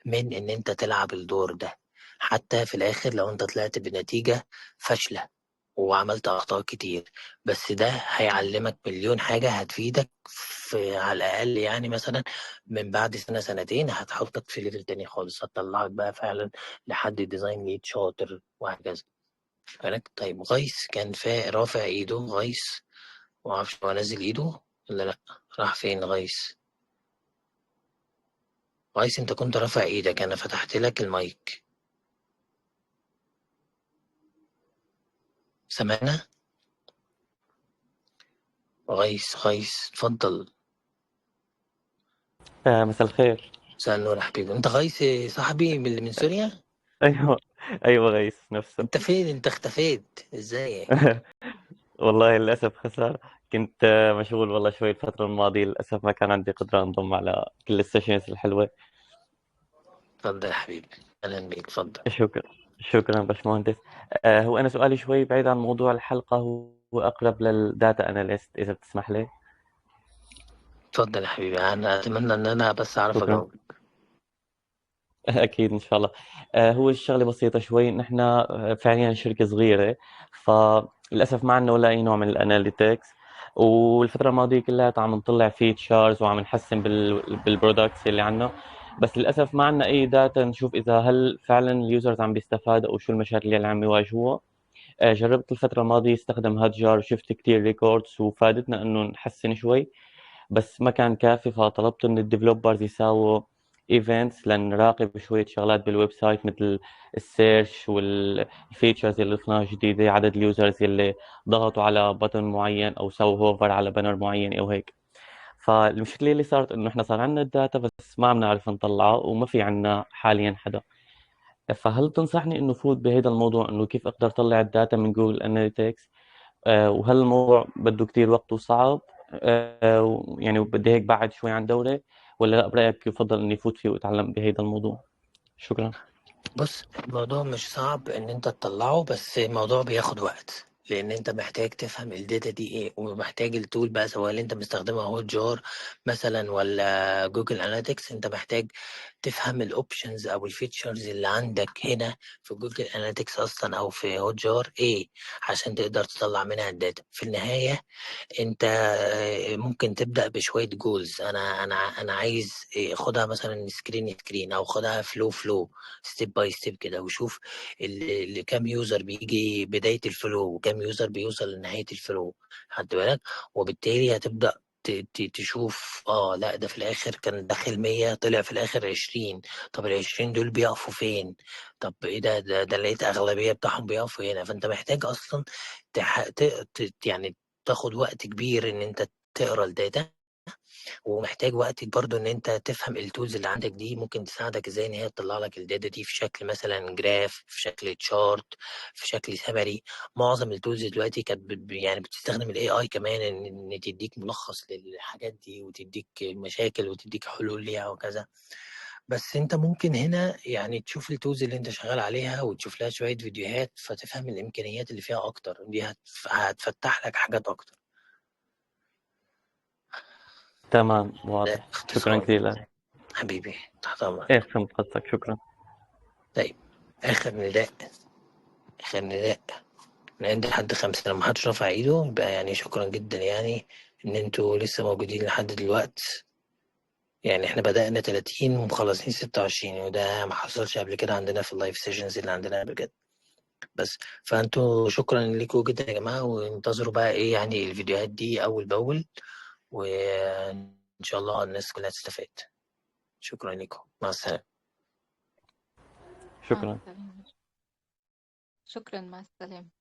من إن أنت تلعب الدور ده. حتى في الآخر لو أنت طلعت بنتيجة فاشلة وعملت أخطاء كتير، بس ده هيعلمك مليون حاجة هتفيدك في على الأقل، يعني مثلا من بعد سنة سنتين هتحطك في ليفل تاني خالص، هتطلعك بقى فعلا لحد ديزاين ليد شاطر وهكذا. بالك؟ طيب غيث كان رافع ايده. غيث معرفش هو نزل ايده ولا لأ. راح فين غيث؟ غيث انت كنت رافع ايدك، انا فتحت لك المايك. سمعنا؟ غيث اتفضل. مساء الخير. مساء النور يا حبيبي. انت غيث صاحبي من سوريا؟ ايوه، ايوه غيث نفسه. انت فين؟ انت اختفيت ازاي؟ والله للاسف خسارة، كنت مشغول والله شوي الفترة الماضية، للاسف ما كان عندي قدرة انضم على كل السيشنز الحلوة. اتفضل يا حبيبي، اهلا بيك، اتفضل. شكرا. شكرا باشمهندس. هو انا سؤالي شوي بعيد عن موضوع الحلقة، هو اقرب للداتا اناليست اذا بتسمح لي. اتفضل يا حبيبي، انا اتمنى ان انا بس اعرف شكرا. اجاوب. أكيد إن شاء الله. هو الشغلة بسيطة شوي، نحن فعليا شركة صغيرة، فللأسف ما عندنا ولا أي نوع من الأناليتكس، والفترة الماضية كلها عم نطلع فيتشرز وعم نحسن بالبرودكتس اللي عندنا، بس للأسف ما عندنا أي داتا نشوف إذا هل فعلا اليوزرز عم بيستفادوا أو شو المشاكل اللي عم يواجهوها. جربت الفترة الماضية استخدم هاتجر وشفت كتير ريكوردز وفادتنا إنه نحسن شوي، بس ما كان كافي، فطلبت من الديفلوبرز يساووا ايفنتس لنراقب شوية شغلات بالويب سايت مثل السيرش والفيتشرز اللي ضفناها جديدة، عدد اليوزرز اللي ضغطوا على بutton معين او سووا هوفر على بانر معين او هيك. فالمشكلة اللي صارت انه احنا صار عندنا الداتا بس ما عم نعرف نطلعها وما في عندنا حاليا حدا. فهل تنصحني انه فوت بهذا الموضوع انه كيف اقدر اطلع الداتا من جوجل اناليتكس، وهل الموضوع بده كتير وقت وصعب يعني بدي هيك بعد شوي عن دورة، ولا لا برأيك يفضل إني فوت فيه وأتعلم بهيدا الموضوع؟ شكرا. بص، الموضوع مش صعب ان انت تطلعه، بس الموضوع بياخد وقت، لان انت محتاج تفهم الداتا دي ايه، ومحتاج التول بقى، سواء اللي انت مستخدمها هوت جار مثلا ولا جوجل اناليتكس. انت محتاج تفهم الاوبشنز او الفيتشرز اللي عندك هنا في جوجل اناليتكس اصلا او في هوت جار ايه، عشان تقدر تطلع منها الداتا. في النهاية انت ممكن تبدا بشويه جولز. انا عايز خدها مثلا سكرين او خدها فلو ستيب باي ستيب كده، وشوف كام يوزر بيجي بدايه الفلو وكام يوزر بيوصل لنهايه الفلو، خدت بالك؟ وبالتالي هتبدا تشوف لا ده في الاخر كان داخل 100 طلع في الاخر 20. طب ال 20 دول بيقفوا فين؟ طب ايه ده لقيت اغلبيه بتاعهم بيقفوا هنا. فانت محتاج اصلا يعني تاخد وقت كبير ان انت تقرا الداتا، ومحتاج وقت برضو ان انت تفهم التولز اللي عندك دي ممكن تساعدك ازاي ان هي تطلع لك الداتا دي في شكل مثلا جراف، في شكل تشارت، في شكل سمري. معظم التولز دلوقتي كانت يعني بتستخدم الاي اي كمان ان تديك ملخص للحاجات دي، وتديك مشاكل وتديك حلول ليها وكذا. بس انت ممكن هنا يعني تشوف التولز اللي انت شغال عليها وتشوف لها شوية فيديوهات، فتفهم الامكانيات اللي فيها اكتر، دي هتفتح لك حاجات اكتر. تمام، ده واضح. شكرا اختصار كثير لك. حبيبي، تحت امرك. إيه، فهمت قصدك. شكرا. طيب، اخر نداء، اخر نداء، نعد لحد 5. لو محدش رفع ايده يبقى يعني شكرا جدا، يعني ان انتوا لسه موجودين لحد دلوقت. يعني احنا بدأنا 30 ومخلصين 26، وده ما حصلش قبل كده عندنا في اللايف سيشنز اللي عندنا قبل كده. بس فانتوا شكرا لكم جدا يا جماعة، وانتظروا بقى ايه يعني الفيديوهات دي اول باول، وان شاء الله الناس كلها تستفاد. شكرا لكم، مع السلامة. شكرا. السلامة. شكرا، مع السلامة.